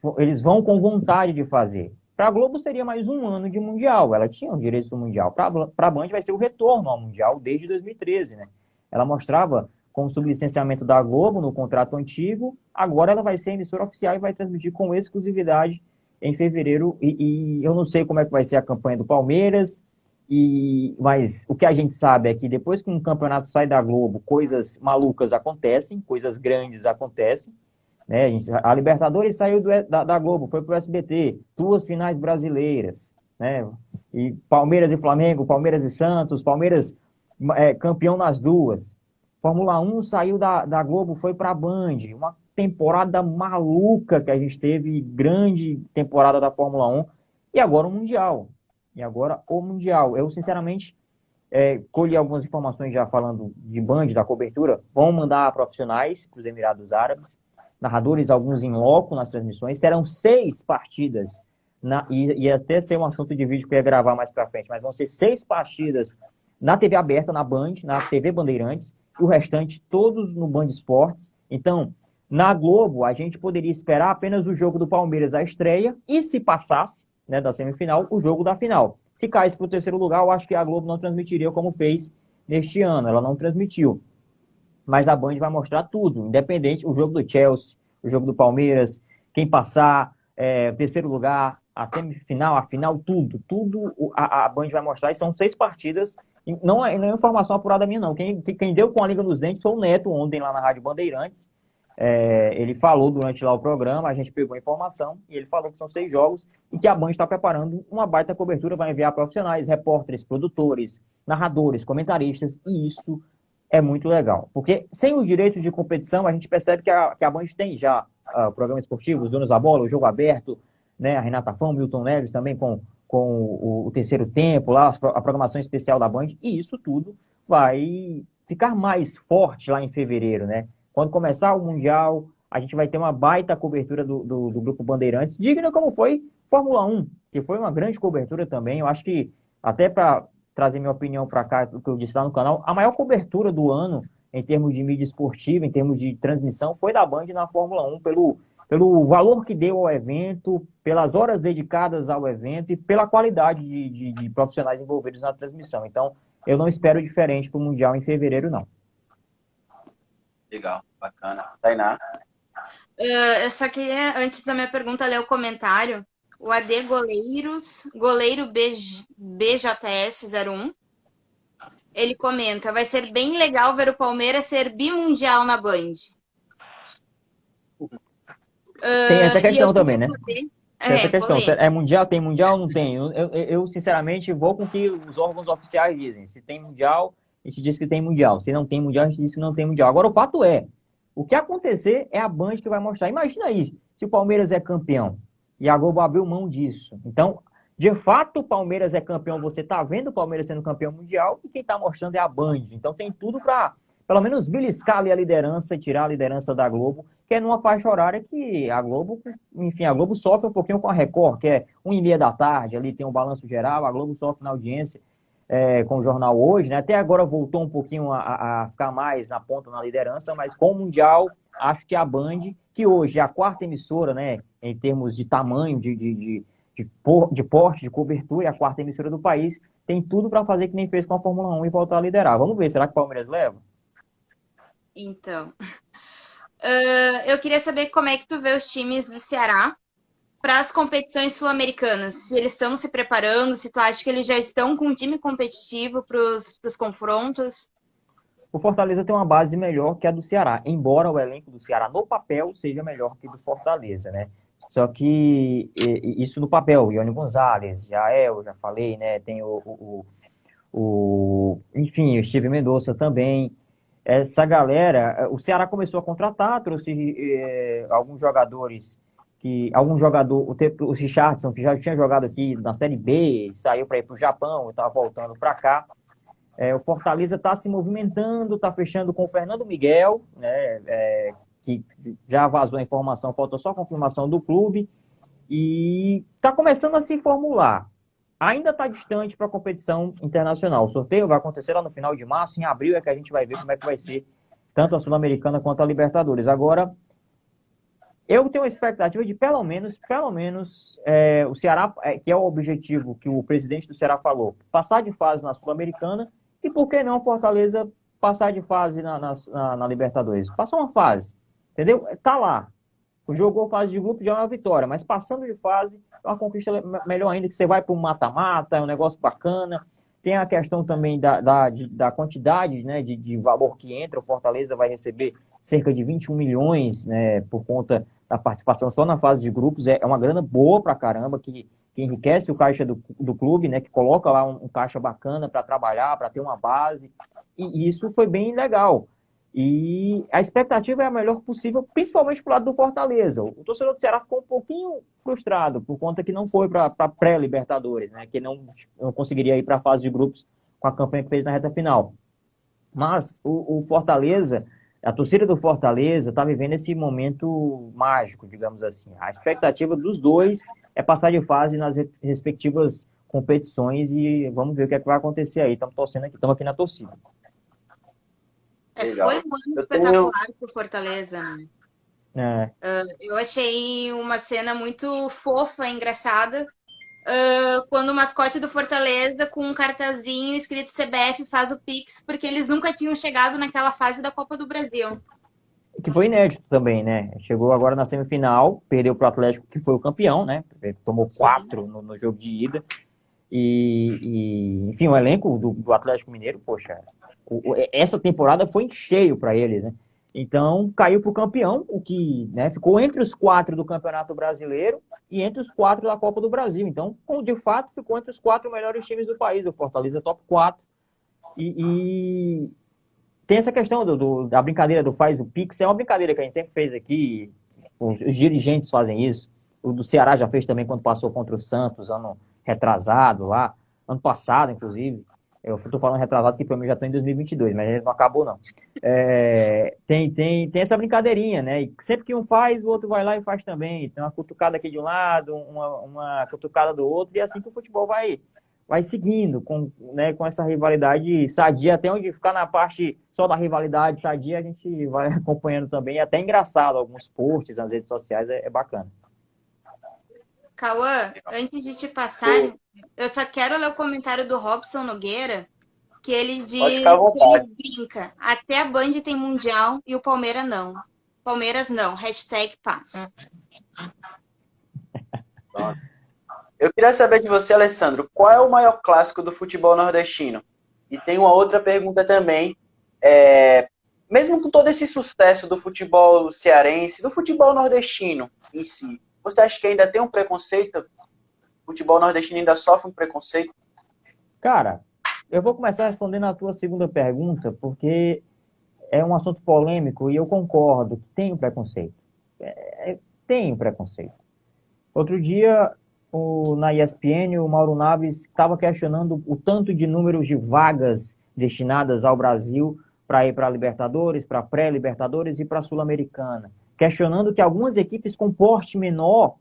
vão com vontade de fazer. Para a Globo seria mais um ano de Mundial, ela tinha os direitos do Mundial. Para a Band vai ser o retorno ao Mundial desde 2013, né? Ela mostrava com o sublicenciamento da Globo no contrato antigo, agora ela vai ser emissora oficial e vai transmitir com exclusividade em fevereiro. E eu não sei como é que vai ser a campanha do Palmeiras, mas o que a gente sabe é que depois que um campeonato sai da Globo, coisas malucas acontecem, coisas grandes acontecem. Né? A Libertadores saiu da Globo, foi para o SBT, 2 finais brasileiras, né? E Palmeiras e Flamengo, Palmeiras e Santos, Palmeiras campeão nas duas. Fórmula 1 saiu da Globo, foi para a Band, uma temporada maluca que a gente teve, grande temporada da Fórmula 1, e agora o Mundial. Eu, sinceramente, colhi algumas informações já falando de Band, da cobertura, vão mandar profissionais para os Emirados Árabes, narradores, alguns em loco nas transmissões. Serão 6 partidas, ia até ser um assunto de vídeo que eu ia gravar mais para frente, mas vão ser 6 partidas na TV aberta, na Band, na TV Bandeirantes, e o restante todos no Band Esportes. Então, na Globo, a gente poderia esperar apenas o jogo do Palmeiras da estreia, e se passasse, né, da semifinal, o jogo da final. Se caísse para o terceiro lugar, eu acho que a Globo não transmitiria como fez neste ano, ela não transmitiu. Mas a Band vai mostrar tudo, independente, o jogo do Chelsea, o jogo do Palmeiras, quem passar, o terceiro lugar, a semifinal, a final, tudo a Band vai mostrar, e são 6 partidas, não é informação apurada minha não, quem deu com a língua nos dentes foi o Neto, ontem lá na Rádio Bandeirantes, ele falou durante lá o programa, a gente pegou a informação, e ele falou que são 6 jogos, e que a Band está preparando uma baita cobertura, vai enviar profissionais, repórteres, produtores, narradores, comentaristas, e isso é muito legal, porque sem os direitos de competição, a gente percebe que a Band tem já o programa esportivo, os Donos da Bola, o Jogo Aberto, né, a Renata Fão, Milton Neves também com o terceiro tempo, lá, a programação especial da Band, e isso tudo vai ficar mais forte lá em fevereiro, né? Quando começar o Mundial, a gente vai ter uma baita cobertura do Grupo Bandeirantes, digna como foi Fórmula 1, que foi uma grande cobertura também. Eu acho que, até para trazer minha opinião para cá, o que eu disse lá no canal, a maior cobertura do ano, em termos de mídia esportiva, em termos de transmissão, foi da Band na Fórmula 1, pelo valor que deu ao evento, pelas horas dedicadas ao evento e pela qualidade de profissionais envolvidos na transmissão. Então, eu não espero diferente para o Mundial em fevereiro, não. Legal, bacana. Tainá? Eu só queria, antes da minha pergunta, ler o comentário. O AD goleiro BJS01, ele comenta: vai ser bem legal ver o Palmeiras ser bimundial na Band. Tem essa questão também, né? Saber, tem essa questão. É mundial? Tem mundial ou não tem? Eu, sinceramente, vou com o que os órgãos oficiais dizem. Se tem mundial, a gente diz que tem mundial. Se não tem mundial, a gente diz que não tem mundial. Agora, o fato é, o que acontecer é a Band que vai mostrar. Imagina isso, se o Palmeiras é campeão e a Globo abriu mão disso. Então, de fato, o Palmeiras é campeão, você está vendo o Palmeiras sendo campeão mundial, e quem está mostrando é a Band. Então tem tudo para, pelo menos, beliscar ali a liderança, tirar a liderança da Globo, que é numa faixa horária que a Globo, enfim, a Globo sofre um pouquinho com a Record, que é 1h30 da tarde, ali tem um balanço geral, a Globo sofre na audiência com o jornal hoje, né? Até agora voltou um pouquinho a ficar mais na ponta, na liderança, mas com o Mundial, acho que a Band, que hoje é a quarta emissora, né, em termos de tamanho, de porte, de cobertura, é a quarta emissora do país, tem tudo para fazer que nem fez com a Fórmula 1 e voltar a liderar. Vamos ver, será que o Palmeiras leva? Então, eu queria saber como é que tu vê os times do Ceará para as competições sul-americanas. Se eles estão se preparando, se tu acha que eles já estão com um time competitivo para os confrontos. O Fortaleza tem uma base melhor que a do Ceará, embora o elenco do Ceará no papel seja melhor que o do Fortaleza, né? Só que isso no papel, Ione Gonzalez, Jael, já falei, né? Tem enfim, o Steve Mendonça também. Essa galera, o Ceará começou a contratar, trouxe alguns jogadores o Richardson, que já tinha jogado aqui na Série B, saiu para ir para o Japão, estava voltando para cá. O Fortaleza está se movimentando, está fechando com o Fernando Miguel, né, que já vazou a informação, falta só a confirmação do clube, e está começando a se formular. Ainda está distante para a competição internacional. O sorteio vai acontecer lá no final de março, em abril é que a gente vai ver como é que vai ser tanto a Sul-Americana quanto a Libertadores. Agora, eu tenho a expectativa de, pelo menos, o Ceará, que é o objetivo que o presidente do Ceará falou, passar de fase na Sul-Americana e, por que não, Fortaleza passar de fase na Libertadores. Passar uma fase, entendeu? Tá lá. Jogou fase de grupo, já é uma vitória, mas passando de fase é uma conquista melhor ainda, que você vai para um mata-mata, é um negócio bacana. Tem a questão também da quantidade, né, de valor que entra. O Fortaleza vai receber cerca de 21 milhões, né, por conta da participação só na fase de grupos. É uma grana boa pra caramba, que enriquece o caixa do clube, né, que coloca lá um caixa bacana para trabalhar, para ter uma base. E isso foi bem legal. E a expectativa é a melhor possível, principalmente pro lado do Fortaleza. O torcedor do Ceará ficou um pouquinho frustrado por conta que não foi para pré-Libertadores, né? Que não conseguiria ir para a fase de grupos com a campanha que fez na reta final. Mas o Fortaleza, a torcida do Fortaleza está vivendo esse momento mágico, digamos assim. A expectativa dos dois é passar de fase nas respectivas competições e vamos ver o que é que vai acontecer aí. Estamos torcendo aqui, estamos aqui na torcida. Legal. Foi um ano espetacular pro Fortaleza, né? Eu achei uma cena muito fofa, engraçada, quando o mascote do Fortaleza, com um cartazinho escrito CBF, faz o Pix, porque eles nunca tinham chegado naquela fase da Copa do Brasil. Que foi inédito também, né? Chegou agora na semifinal, perdeu para o Atlético, que foi o campeão, né? Tomou 4 no jogo de ida. Enfim, o elenco do Atlético Mineiro, poxa, essa temporada foi em cheio para eles, né? Então, caiu para o campeão, o que, né, ficou entre os 4 do Campeonato Brasileiro e entre os 4 da Copa do Brasil. Então, de fato, ficou entre os 4 melhores times do país. O Fortaleza top 4. E tem essa questão da brincadeira do faz o Pix. É uma brincadeira que a gente sempre fez aqui. Os dirigentes fazem isso. O do Ceará já fez também quando passou contra o Santos, ano retrasado lá. Ano passado, inclusive. Eu estou falando retrasado que para mim já estou em 2022, mas ele não acabou, não. Tem essa brincadeirinha, né? E sempre que um faz, o outro vai lá e faz também. Tem uma cutucada aqui de um lado, uma cutucada do outro, e é assim que o futebol vai seguindo, com essa rivalidade sadia, até onde ficar na parte só da rivalidade sadia, a gente vai acompanhando também. É até engraçado, alguns posts nas redes sociais, é bacana. Cauã, antes de te passar, eu só quero ler o comentário do Robson Nogueira, que ele diz que ele brinca. Até a Band tem Mundial e o Palmeiras não. Palmeiras não. #paz. Eu queria saber de você, Alessandro, qual é o maior clássico do futebol nordestino? E tem uma outra pergunta também. Mesmo com todo esse sucesso do futebol cearense, do futebol nordestino em si, você acha que ainda tem um preconceito? O futebol nordestino ainda sofre um preconceito? Cara, eu vou começar respondendo a tua segunda pergunta, porque é um assunto polêmico e eu concordo que tem um preconceito. Tem um preconceito. Outro dia, na ESPN, o Mauro Naves estava questionando o tanto de números de vagas destinadas ao Brasil para ir para a Libertadores, para a pré-Libertadores e para a Sul-Americana. Questionando que algumas equipes com porte menor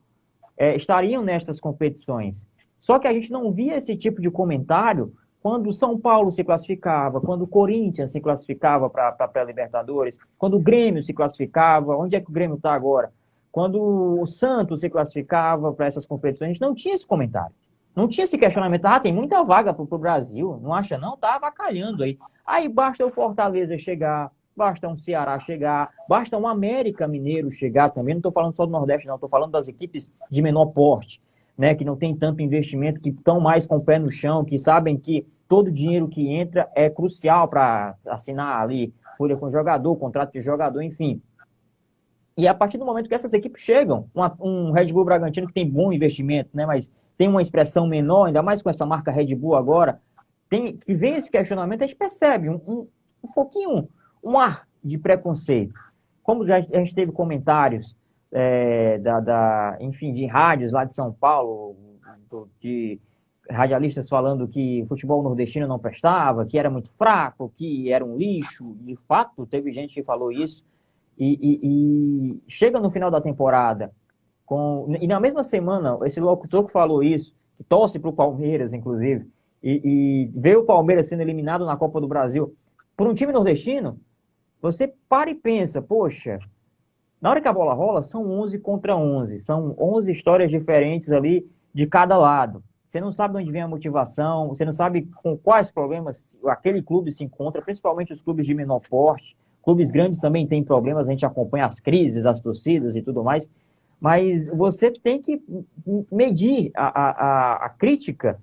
estariam nestas competições. Só que a gente não via esse tipo de comentário quando o São Paulo se classificava, quando o Corinthians se classificava para a pré-Libertadores, quando o Grêmio se classificava, onde é que o Grêmio está agora? Quando o Santos se classificava para essas competições, a gente não tinha esse comentário. Não tinha esse questionamento. Tem muita vaga para o Brasil, não acha não? Tá avacalhando aí. Aí basta o Fortaleza chegar, basta um Ceará chegar, basta um América Mineiro chegar também. Não estou falando só do Nordeste, não. Estou falando das equipes de menor porte, né, que não tem tanto investimento, que estão mais com o pé no chão, que sabem que todo o dinheiro que entra é crucial para assinar ali folha com jogador, contrato de jogador, enfim. E a partir do momento que essas equipes chegam, um Red Bull Bragantino que tem bom investimento, né, mas tem uma expressão menor, ainda mais com essa marca Red Bull agora, que vem esse questionamento, a gente percebe um pouquinho, um ar de preconceito. Como a gente teve comentários enfim, de rádios lá de São Paulo, de radialistas falando que o futebol nordestino não prestava, que era muito fraco, que era um lixo. De fato, teve gente que falou isso. E chega no final da temporada, e na mesma semana, esse locutor que falou isso, que torce para o Palmeiras, inclusive, e vê o Palmeiras sendo eliminado na Copa do Brasil por um time nordestino, você para e pensa, poxa, na hora que a bola rola, são 11 contra 11, são 11 histórias diferentes ali de cada lado. Você não sabe onde vem a motivação, você não sabe com quais problemas aquele clube se encontra, principalmente os clubes de menor porte. Clubes grandes também têm problemas, a gente acompanha as crises, as torcidas e tudo mais, mas você tem que medir a crítica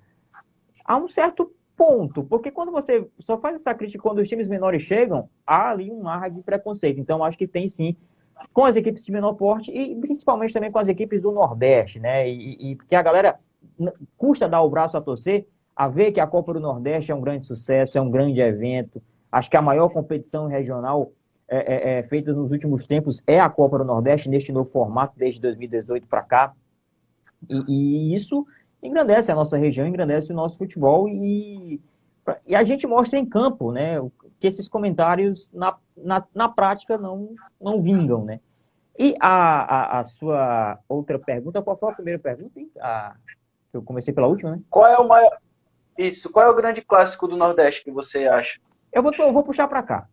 a um certo ponto, porque quando você só faz essa crítica quando os times menores chegam, há ali um ar de preconceito. Então, acho que tem sim, com as equipes de menor porte e principalmente também com as equipes do Nordeste, né? E porque a galera custa dar o braço a torcer, a ver que a Copa do Nordeste é um grande sucesso, é um grande evento. Acho que a maior competição regional feita nos últimos tempos é a Copa do Nordeste, neste novo formato, desde 2018 para cá. E isso engrandece a nossa região, engrandece o nosso futebol e a gente mostra em campo, né, que esses comentários na prática não vingam, né? E a sua outra pergunta, qual foi a primeira pergunta, hein? Eu comecei pela última, né? Qual é o maior... Isso, qual é o grande clássico do Nordeste que você acha? Eu vou puxar para cá.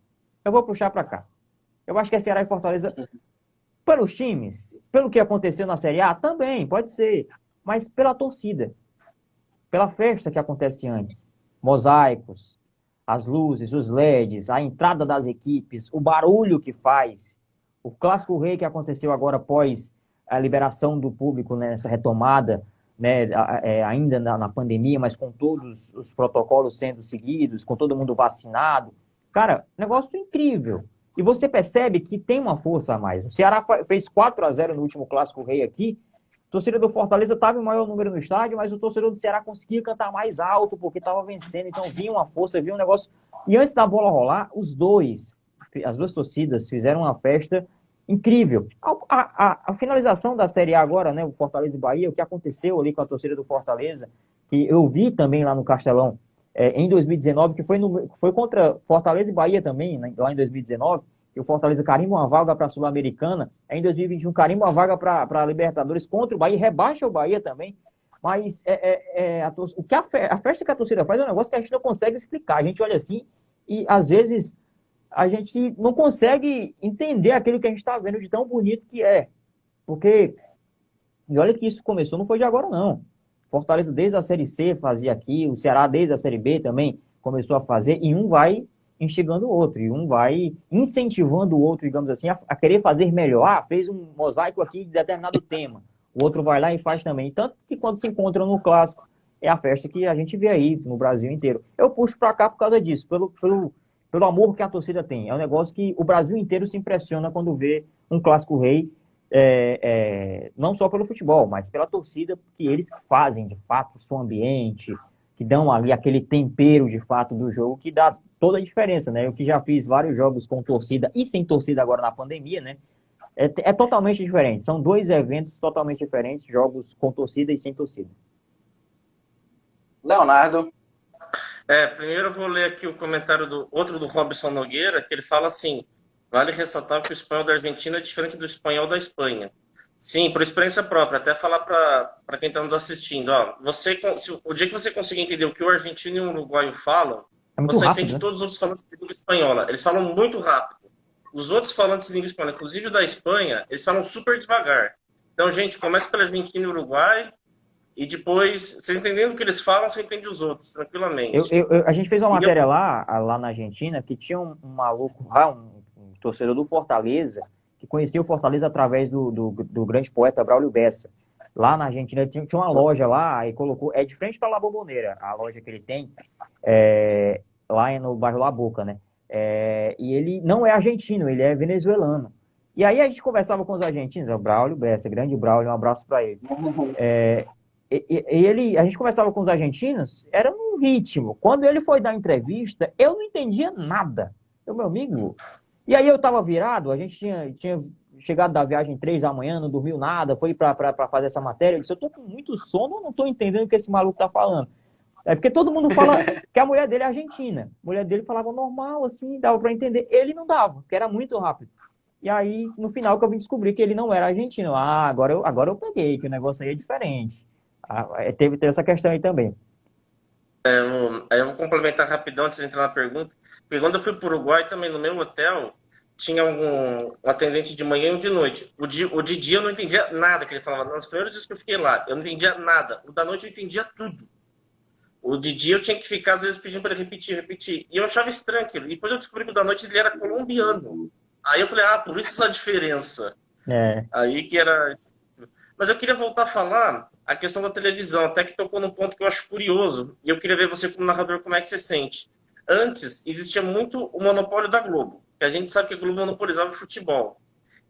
Eu acho que é Ceará e Fortaleza, pelos times, pelo que aconteceu na Série A, também, pode ser, mas pela torcida, pela festa que acontece antes. Mosaicos, as luzes, os LEDs, a entrada das equipes, o barulho que faz, o Clássico Rei que aconteceu agora após a liberação do público, né, nessa retomada, né, ainda na pandemia, mas com todos os protocolos sendo seguidos, com todo mundo vacinado. Cara, negócio incrível. E você percebe que tem uma força a mais. O Ceará fez 4-0 no último Clássico Rei aqui. O torcedor do Fortaleza estava em maior número no estádio, mas o torcedor do Ceará conseguia cantar mais alto porque estava vencendo. Então vinha uma força, vinha um negócio. E antes da bola rolar, as duas torcidas fizeram uma festa incrível. A finalização da Série A agora, né, o Fortaleza e Bahia, o que aconteceu ali com a torcida do Fortaleza, que eu vi também lá no Castelão, em 2019, que foi contra Fortaleza e Bahia também, né, lá em 2019, que o Fortaleza carimba uma vaga para a Sul-Americana, em 2021 carimba uma vaga para a Libertadores contra o Bahia, rebaixa o Bahia também, mas a festa que a torcida faz é um negócio que a gente não consegue explicar. A gente olha assim e, às vezes, a gente não consegue entender aquilo que a gente está vendo de tão bonito que é. Porque, e olha que isso começou, não foi de agora, não. Fortaleza, desde a Série C, fazia aqui, o Ceará, desde a Série B também, começou a fazer, e um vai instigando o outro, e um vai incentivando o outro, digamos assim, a querer fazer melhor. Fez um mosaico aqui de determinado tema, o outro vai lá e faz também. Tanto que quando se encontram no Clássico, é a festa que a gente vê aí no Brasil inteiro. Eu puxo para cá por causa disso, pelo amor que a torcida tem. É um negócio que o Brasil inteiro se impressiona quando vê um Clássico Rei, não só pelo futebol, mas pela torcida, que eles fazem, de fato, o som ambiente, que dão ali aquele tempero, de fato, do jogo, que dá toda a diferença, né? Eu que já fiz vários jogos com torcida e sem torcida agora na pandemia, né? É totalmente diferente. São dois eventos totalmente diferentes, jogos com torcida e sem torcida. Leonardo. Primeiro eu vou ler aqui o comentário do Robson Nogueira, que ele fala assim: vale ressaltar que o espanhol da Argentina é diferente do espanhol da Espanha. Sim, por experiência própria, até falar para quem está nos assistindo, ó, o dia que você conseguir entender o que o argentino e o uruguaio falam, É muito você rápido, entende né? todos os outros falantes de língua espanhola. Eles falam muito rápido. Os outros falantes de língua espanhola, inclusive o da Espanha, eles falam super devagar. Então, gente, começa pela Argentina e Uruguai, e depois, você entendendo o que eles falam, você entende os outros, tranquilamente. A gente fez uma E matéria lá na Argentina que tinha um maluco lá, um torcedor do Fortaleza, que conhecia o Fortaleza através do grande poeta Braulio Bessa. Lá na Argentina tinha uma loja lá e colocou. É de frente para La Bombonera, a loja que ele tem, lá no bairro La Boca, né? E ele não é argentino, ele é venezuelano. E aí a gente conversava com os argentinos, o Braulio Bessa, grande Braulio, um abraço para ele. A gente conversava com os argentinos, era num ritmo. Quando ele foi dar entrevista, eu não entendia nada. Meu amigo. E aí eu tava virado, a gente tinha chegado da viagem 3 da manhã, não dormiu nada, foi para fazer essa matéria. Eu disse, eu tô com muito sono, eu não tô entendendo o que esse maluco tá falando. É porque todo mundo fala que a mulher dele é argentina. A mulher dele falava normal, assim, dava para entender. Ele não dava, porque era muito rápido. E aí, no final, que eu vim descobrir que ele não era argentino. Agora eu peguei, que o negócio aí é diferente. Teve essa questão aí também. Aí eu vou complementar rapidão antes de entrar na pergunta. Porque quando eu fui para o Uruguai, também no meu hotel, tinha um atendente de manhã e um de noite. O de dia eu não entendia nada que ele falava. Nos primeiros dias que eu fiquei lá, eu não entendia nada. O da noite eu entendia tudo. O de dia eu tinha que ficar, às vezes, pedindo para ele repetir. E eu achava estranho aquilo. E depois eu descobri que o da noite ele era colombiano. Aí eu falei, por isso essa diferença. Aí que era... Mas eu queria voltar a falar a questão da televisão, até que tocou num ponto que eu acho curioso. E eu queria ver você como narrador, como é que você sente. Antes, existia muito o monopólio da Globo. Que a gente sabe que a Globo monopolizava o futebol.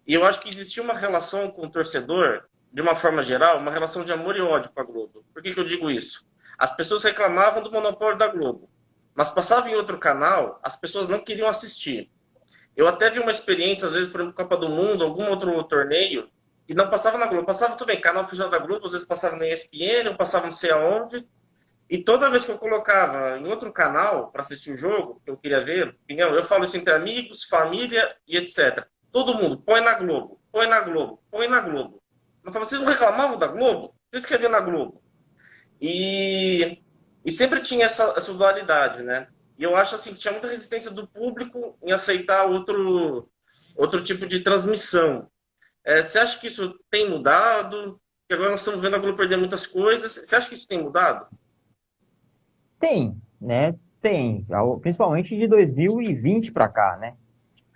E eu acho que existia uma relação com o torcedor, de uma forma geral, uma relação de amor e ódio com a Globo. Por que eu digo isso? As pessoas reclamavam do monopólio da Globo. Mas passava em outro canal, as pessoas não queriam assistir. Eu até vi uma experiência, às vezes, por exemplo, Copa do Mundo, algum outro torneio, e não passava na Globo. Passava tudo bem, canal oficial da Globo, às vezes passava na ESPN, ou passava não sei aonde. E toda vez que eu colocava em outro canal para assistir o jogo, que eu queria ver, opinião, eu falo isso entre amigos, família e etc. Todo mundo, põe na Globo, põe na Globo, põe na Globo. Eu falava, vocês não reclamavam da Globo? Vocês queriam na Globo? E sempre tinha essa dualidade, né? E eu acho assim que tinha muita resistência do público em aceitar outro tipo de transmissão. Você acha que isso tem mudado? Porque agora nós estamos vendo a Globo perder muitas coisas. Você acha que isso tem mudado? Tem, né? Tem. Principalmente de 2020 para cá, né?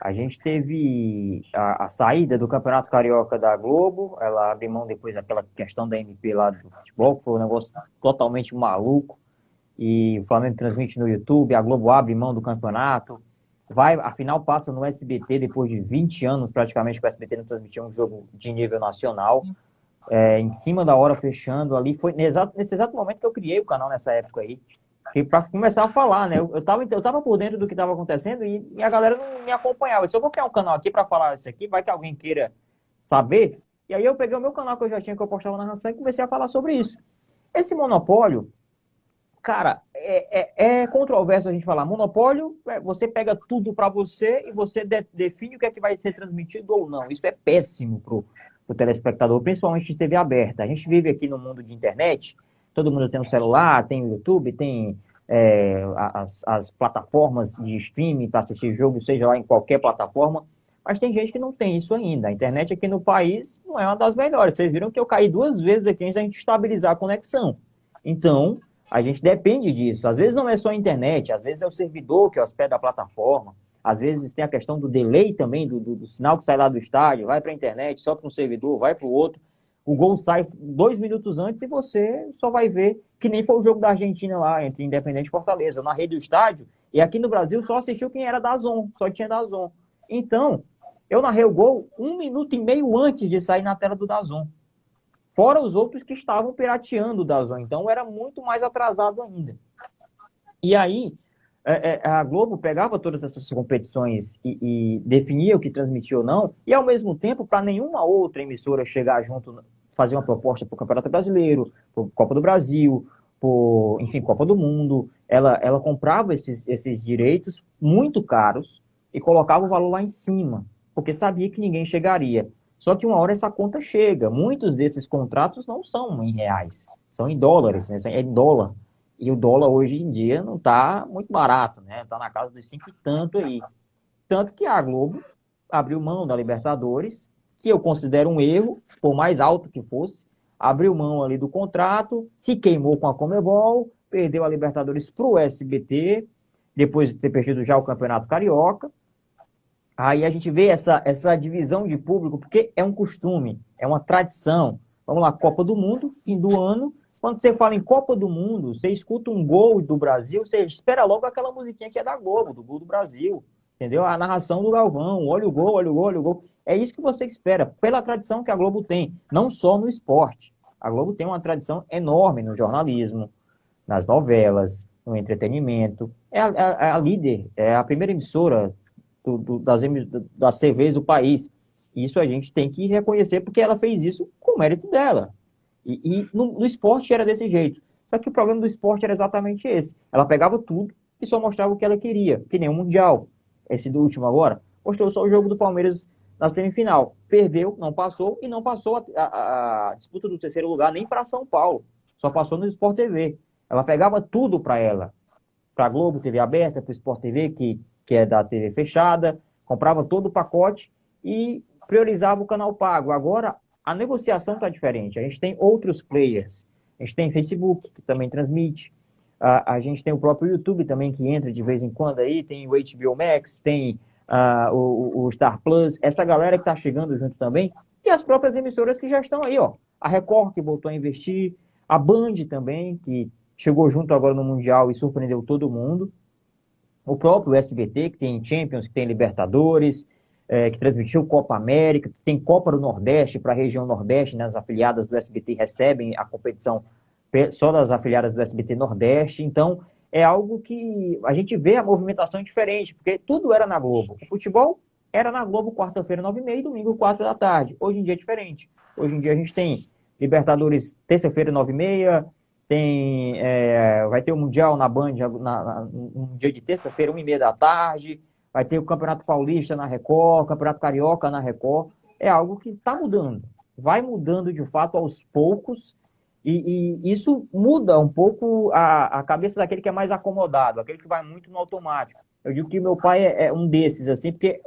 A gente teve a saída do Campeonato Carioca da Globo, ela abriu mão depois daquela questão da MP lá do futebol, que foi um negócio totalmente maluco, e o Flamengo transmite no YouTube, a Globo abre mão do campeonato, a final passa no SBT depois de 20 anos praticamente que o SBT não transmitia um jogo de nível nacional, em cima da hora fechando ali, foi nesse exato momento que eu criei o canal nessa época aí, para começar a falar, né? Eu tava por dentro do que estava acontecendo e a galera não me acompanhava. Se eu vou criar um canal aqui para falar isso aqui, vai que alguém queira saber. E aí eu peguei o meu canal que eu já tinha, que eu postava na narração, e comecei a falar sobre isso. Esse monopólio, cara, é controverso a gente falar. Monopólio, você pega tudo para você e você define o que é que vai ser transmitido ou não. Isso é péssimo pro telespectador, principalmente de TV aberta. A gente vive aqui no mundo de internet. Todo mundo tem um celular, tem o YouTube, tem as plataformas de streaming para assistir jogo, seja lá em qualquer plataforma, mas tem gente que não tem isso ainda. A internet aqui no país não é uma das melhores. Vocês viram que eu caí 2 vezes aqui antes da gente estabilizar a conexão. Então, a gente depende disso. Às vezes não é só a internet, às vezes é o servidor que hospeda a plataforma, às vezes tem a questão do delay também, do sinal que sai lá do estádio, vai para a internet, só para um servidor, vai para o outro. O gol sai 2 minutos antes e você só vai ver, que nem foi o jogo da Argentina lá, entre Independente e Fortaleza. Eu narrei do estádio e aqui no Brasil só assistiu quem era DAZN, só tinha DAZN. Então, eu narrei o gol 1 minuto e meio antes de sair na tela do DAZN. Fora os outros que estavam pirateando o DAZN. Então, era muito mais atrasado ainda. E aí, a Globo pegava todas essas competições e definia o que transmitia ou não, e ao mesmo tempo, para nenhuma outra emissora chegar junto, fazer uma proposta para o Campeonato Brasileiro, para a Copa do Brasil, enfim, Copa do Mundo, ela comprava esses direitos muito caros e colocava o valor lá em cima, porque sabia que ninguém chegaria. Só que uma hora essa conta chega. Muitos desses contratos não são em reais, são em dólares, né? É em dólar. E o dólar hoje em dia não está muito barato, né? Está na casa dos 5 e tanto aí. Tanto que a Globo abriu mão da Libertadores, que eu considero um erro, por mais alto que fosse, abriu mão ali do contrato, se queimou com a Conmebol, perdeu a Libertadores para o SBT, depois de ter perdido já o Campeonato Carioca. Aí a gente vê essa divisão de público, porque é um costume, é uma tradição. Vamos lá, Copa do Mundo, fim do ano. Quando você fala em Copa do Mundo, você escuta um gol do Brasil, você espera logo aquela musiquinha que é da Globo, do gol do Brasil. Entendeu? A narração do Galvão, olha o gol, olha o gol, olha o gol. É isso que você espera, pela tradição que a Globo tem, não só no esporte. A Globo tem uma tradição enorme no jornalismo, nas novelas, no entretenimento. É a líder, é a primeira emissora das TVs do país. Isso a gente tem que reconhecer, porque ela fez isso com mérito dela. E no esporte era desse jeito. Só que o problema do esporte era exatamente esse. Ela pegava tudo e só mostrava o que ela queria, que nem o Mundial. Esse do último agora, mostrou só o jogo do Palmeiras na semifinal. Perdeu, não passou, e não passou a disputa do terceiro lugar nem para São Paulo. Só passou no Sport TV. Ela pegava tudo para ela. Para a Globo, TV aberta, para o Sport TV, que é da TV fechada, comprava todo o pacote e priorizava o canal pago. Agora, a negociação está diferente. A gente tem outros players. A gente tem Facebook, que também transmite. A gente tem o próprio YouTube também, que entra de vez em quando aí. Tem o HBO Max, tem o Star Plus. Essa galera que está chegando junto também. E as próprias emissoras que já estão aí, ó. A Record, que voltou a investir. A Band também, que chegou junto agora no Mundial e surpreendeu todo mundo. O próprio SBT, que tem Champions, que tem Libertadores, que transmitiu Copa América, que tem Copa do Nordeste para a região Nordeste, né? As afiliadas do SBT recebem a competição só das afiliadas do SBT Nordeste. Então, é algo que a gente vê a movimentação diferente, porque tudo era na Globo. O futebol era na Globo quarta-feira, 9h30 e domingo, 4 da tarde. Hoje em dia é diferente. Hoje em dia a gente tem Libertadores terça-feira, 9h30, vai ter o Mundial na Band no dia de terça-feira, 1h30 da tarde, vai ter o Campeonato Paulista na Record, o Campeonato Carioca na Record. É algo que está mudando. Vai mudando de fato aos poucos, e isso muda um pouco a cabeça daquele que é mais acomodado, aquele que vai muito no automático. Eu digo que meu pai é um desses, assim, porque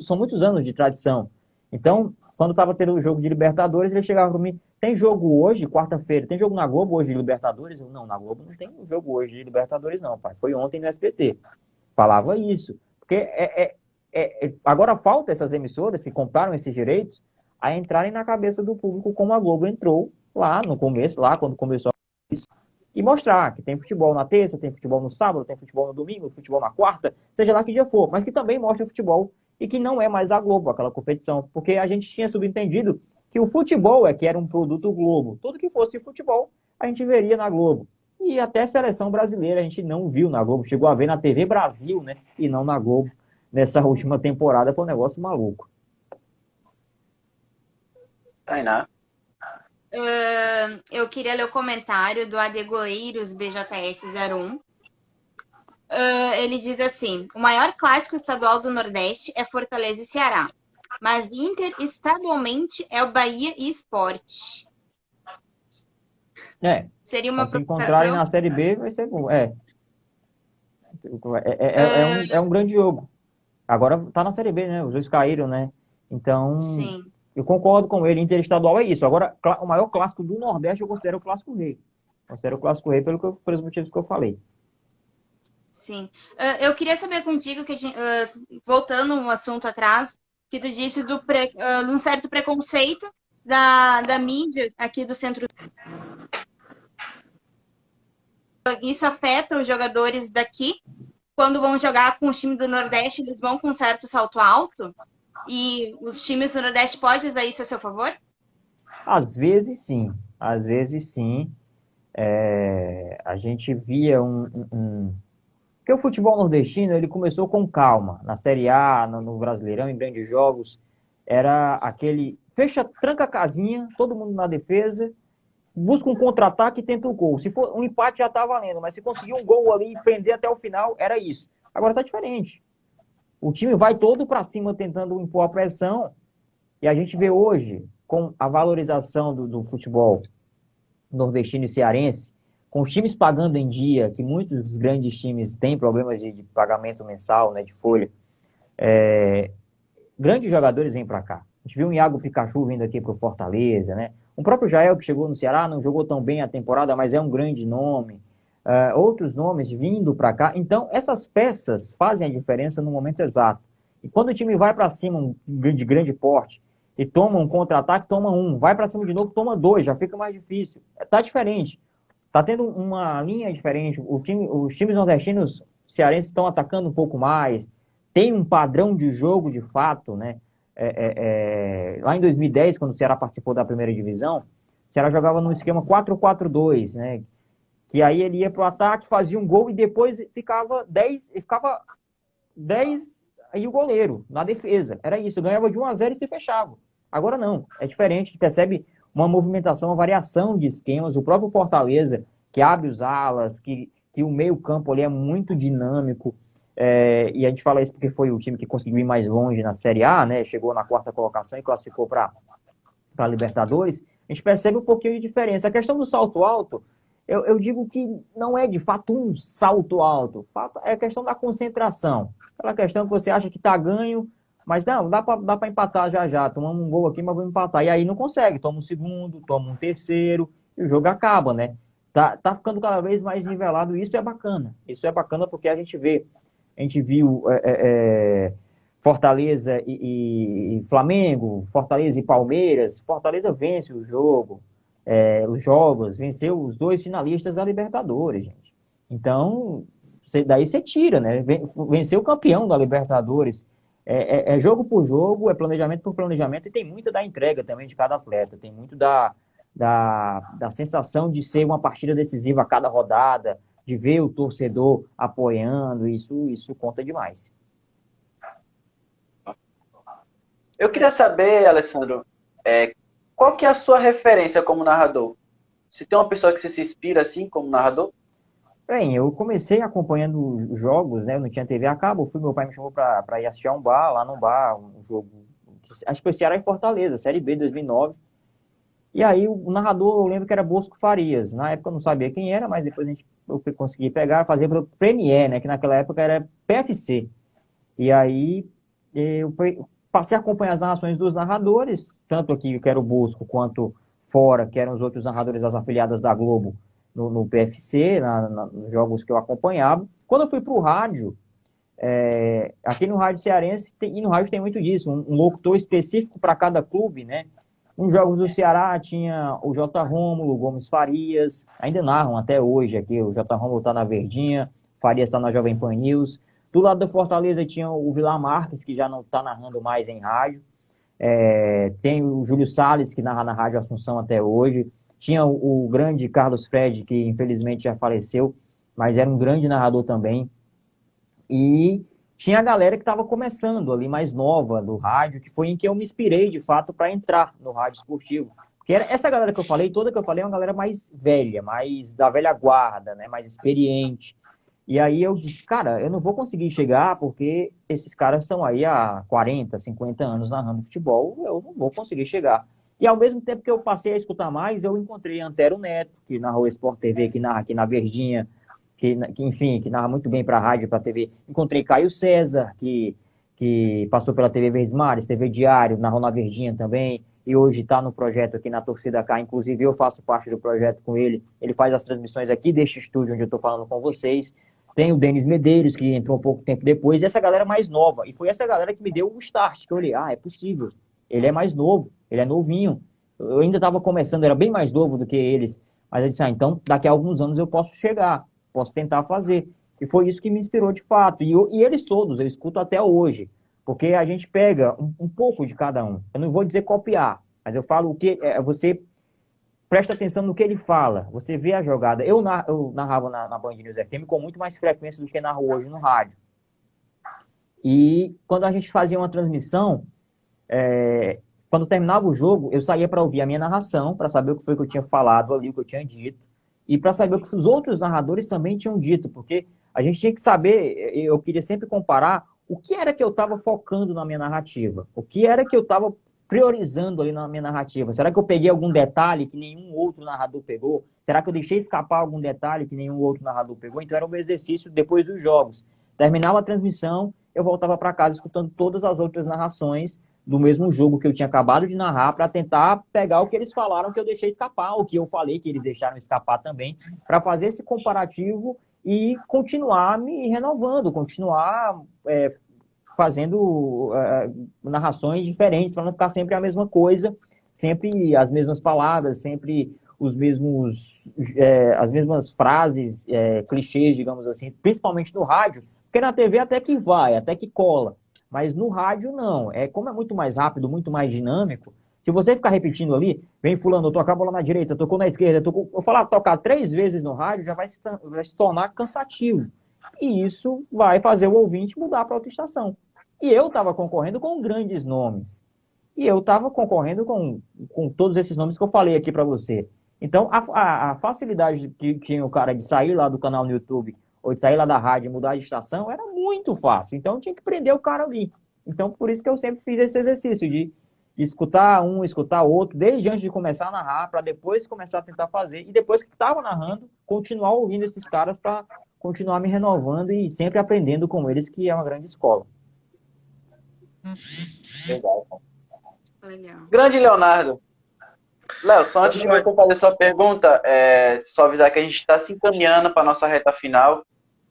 são muitos anos de tradição. Então, quando estava tendo o jogo de Libertadores, ele chegava para mim: tem jogo hoje, quarta-feira, tem jogo na Globo hoje de Libertadores? Eu, não, na Globo não tem jogo hoje de Libertadores não, pai, foi ontem no SBT. Falava isso, porque agora falta essas emissoras que compraram esses direitos a entrarem na cabeça do público como a Globo entrou lá no começo, lá quando começou isso, e mostrar que tem futebol na terça, tem futebol no sábado, tem futebol no domingo, futebol na quarta, seja lá que dia for, mas que também mostra o futebol e que não é mais da Globo, aquela competição, porque a gente tinha subentendido que o futebol que era um produto Globo. Tudo que fosse futebol, a gente veria na Globo. E até seleção brasileira a gente não viu na Globo, chegou a ver na TV Brasil, né, e não na Globo. Nessa última temporada foi um negócio maluco. Tainá. Eu queria ler o comentário do Adegoeiros BJS01. Ele diz assim: o maior clássico estadual do Nordeste é Fortaleza e Ceará, mas interestadualmente é o Bahia e Sport. Seria uma se encontrarem na Série B, vai ser bom. É um grande jogo. Agora tá na Série B, né? Os dois caíram, né? Então, sim, eu concordo com ele. Interestadual é isso. Agora, o maior clássico do Nordeste eu considero o Clássico Rei. Considero o Clássico Rei pelos motivos que eu falei. Sim. Eu queria saber contigo, voltando um assunto atrás, que tu disse de um certo preconceito da mídia aqui do centro. Isso afeta os jogadores daqui? Quando vão jogar com os times do Nordeste, eles vão com um certo salto alto? E os times do Nordeste podem usar isso a seu favor? Às vezes, sim. Às vezes, sim. A gente via Porque o futebol nordestino, ele começou com calma. Na Série A, no Brasileirão, em grandes jogos, era aquele tranca a casinha, todo mundo na defesa, busca um contra-ataque e tenta o gol. Se for um empate já está valendo, mas se conseguir um gol ali e prender até o final, era isso. Agora está diferente. O time vai todo para cima tentando impor a pressão E a gente vê hoje, com a valorização do futebol nordestino e cearense, com os times pagando em dia, que muitos grandes times têm problemas de pagamento mensal, né, de folha, grandes jogadores vêm para cá. A gente viu o Iago Pikachu vindo aqui para o Fortaleza, né? O próprio Jael, que chegou no Ceará, não jogou tão bem a temporada, mas é um grande nome. Outros nomes vindo para cá. Então, essas peças fazem a diferença no momento exato. E quando o time vai para cima de grande porte e toma um contra-ataque, toma um. Vai para cima de novo, toma dois. Já fica mais difícil. Tá diferente. Tá tendo uma linha diferente. Os times nordestinos cearenses estão atacando um pouco mais. Tem um padrão de jogo, de fato, né? Lá em 2010, quando o Ceará participou da primeira divisão, o Ceará jogava num esquema 4-4-2, né? Que aí ele ia pro ataque, fazia um gol e depois ficava 10 aí o goleiro na defesa. Era isso, ganhava de 1-0 e se fechava. Agora não, é diferente, a gente percebe uma movimentação, uma variação de esquemas. O próprio Fortaleza, que abre os alas, que o meio-campo ali é muito dinâmico. E a gente fala isso porque foi o time que conseguiu ir mais longe na Série A, né? Chegou na 4ª colocação e classificou para a Libertadores. A gente percebe um pouquinho de diferença. A questão do salto alto, eu digo que não é de fato um salto alto, é questão da concentração. Aquela questão que você acha que está ganho, mas não, dá para empatar já. Tomamos um gol aqui, mas vamos empatar. E aí não consegue, toma um segundo, toma um terceiro, e o jogo acaba, né? Tá ficando cada vez mais nivelado, e isso é bacana. Isso é bacana porque a gente viu Fortaleza e Flamengo, Fortaleza e Palmeiras. Fortaleza vence o jogo, os jogos, venceu os 2 finalistas da Libertadores, gente. Então, daí você tira, né? Venceu o campeão da Libertadores. É jogo por jogo, é planejamento por planejamento, e tem muito da entrega também de cada atleta, tem muito da sensação de ser uma partida decisiva a cada rodada, de ver o torcedor apoiando, isso conta demais. Eu queria saber, Alessandro, qual que é a sua referência como narrador? Se tem uma pessoa que você se inspira assim como narrador? Bem, eu comecei acompanhando os jogos, né? Eu não tinha TV a cabo, meu pai me chamou para ir assistir a um bar, lá num bar, um jogo, acho que foi Ceará e Fortaleza, Série B 2009. E aí o narrador, eu lembro que era Bosco Farias. Na época eu não sabia quem era, mas depois eu consegui pegar, fazer para o Premier, né? Que naquela época era PFC. E aí eu passei a acompanhar as narrações dos narradores, tanto aqui que era o Bosco, quanto fora, que eram os outros narradores das afiliadas da Globo no PFC, nos jogos que eu acompanhava. Quando eu fui para o rádio, aqui no rádio cearense, e no rádio tem muito disso, um locutor específico para cada clube, né? Nos jogos do Ceará tinha o J. Rômulo, Gomes Farias, ainda narram até hoje aqui, o J. Rômulo está na Verdinha, Farias está na Jovem Pan News. Do lado da Fortaleza tinha o Vilar Marques, que já não está narrando mais em rádio. Tem o Júlio Salles, que narra na Rádio Assunção até hoje. Tinha o grande Carlos Fred, que infelizmente já faleceu, mas era um grande narrador também. E tinha a galera que estava começando ali, mais nova, do rádio, que foi em que eu me inspirei, de fato, para entrar no rádio esportivo. Porque essa galera que eu falei, toda que eu falei, é uma galera mais velha, mais da velha guarda, né, mais experiente. E aí eu disse, cara, eu não vou conseguir chegar porque esses caras estão aí há 40, 50 anos narrando futebol, eu não vou conseguir chegar. E ao mesmo tempo que eu passei a escutar mais, eu encontrei Antero Neto, que narrou Sport TV, que narra aqui na Verdinha, enfim, que narra muito bem para a rádio e para a TV. Encontrei Caio César, que passou pela TV Verdes Mares, TV Diário, narrou na Verdinha também, e hoje está no projeto aqui na Torcida K, inclusive eu faço parte do projeto com ele. Ele faz as transmissões aqui deste estúdio onde eu estou falando com vocês. Tem o Denis Medeiros, que entrou um pouco tempo depois, e essa galera mais nova. E foi essa galera que me deu o start, que eu olhei, é possível. Ele é mais novo, ele é novinho. Eu ainda estava começando, era bem mais novo do que eles. Mas eu disse, então daqui a alguns anos eu posso chegar, posso tentar fazer. E foi isso que me inspirou de fato. E eles todos, eu escuto até hoje. Porque a gente pega um pouco de cada um. Eu não vou dizer copiar, mas eu falo o que você presta atenção no que ele fala. Você vê a jogada. Eu narrava na Band News FM com muito mais frequência do que narro hoje no rádio. E quando a gente fazia uma transmissão, quando terminava o jogo, eu saía para ouvir a minha narração, para saber o que foi que eu tinha falado ali, o que eu tinha dito, e para saber o que os outros narradores também tinham dito, porque a gente tinha que saber, eu queria sempre comparar o que era que eu estava focando na minha narrativa, o que era que eu estava priorizando ali na minha narrativa? Será que eu peguei algum detalhe que nenhum outro narrador pegou? Será que eu deixei escapar algum detalhe que nenhum outro narrador pegou? Então era um exercício depois dos jogos. Terminava a transmissão, eu voltava para casa escutando todas as outras narrações do mesmo jogo que eu tinha acabado de narrar para tentar pegar o que eles falaram que eu deixei escapar, o que eu falei que eles deixaram escapar também, para fazer esse comparativo e continuar me renovando, continuar fazendo narrações diferentes, para não ficar sempre a mesma coisa, sempre as mesmas palavras, sempre os mesmos, as mesmas frases, clichês, digamos assim, principalmente no rádio, porque na TV até que vai, até que cola, mas no rádio não. Como é muito mais rápido, muito mais dinâmico, se você ficar repetindo ali, vem fulano, tocar a bola na direita, tocou na esquerda, eu falar tocar 3 vezes no rádio, já vai se tornar cansativo. E isso vai fazer o ouvinte mudar para outra estação. E eu estava concorrendo com grandes nomes. E eu estava concorrendo com todos esses nomes que eu falei aqui para você. Então, a facilidade que tinha o cara de sair lá do canal no YouTube, ou de sair lá da rádio e mudar de estação, era muito fácil. Então, eu tinha que prender o cara ali. Então, por isso que eu sempre fiz esse exercício de escutar um, escutar outro, desde antes de começar a narrar, para depois começar a tentar fazer. E depois que estava narrando, continuar ouvindo esses caras para continuar me renovando e sempre aprendendo com eles, que é uma grande escola. Legal. Grande Leonardo. Léo, só antes de você fazer sua pergunta, só avisar que a gente está se encaminhando para a nossa reta final,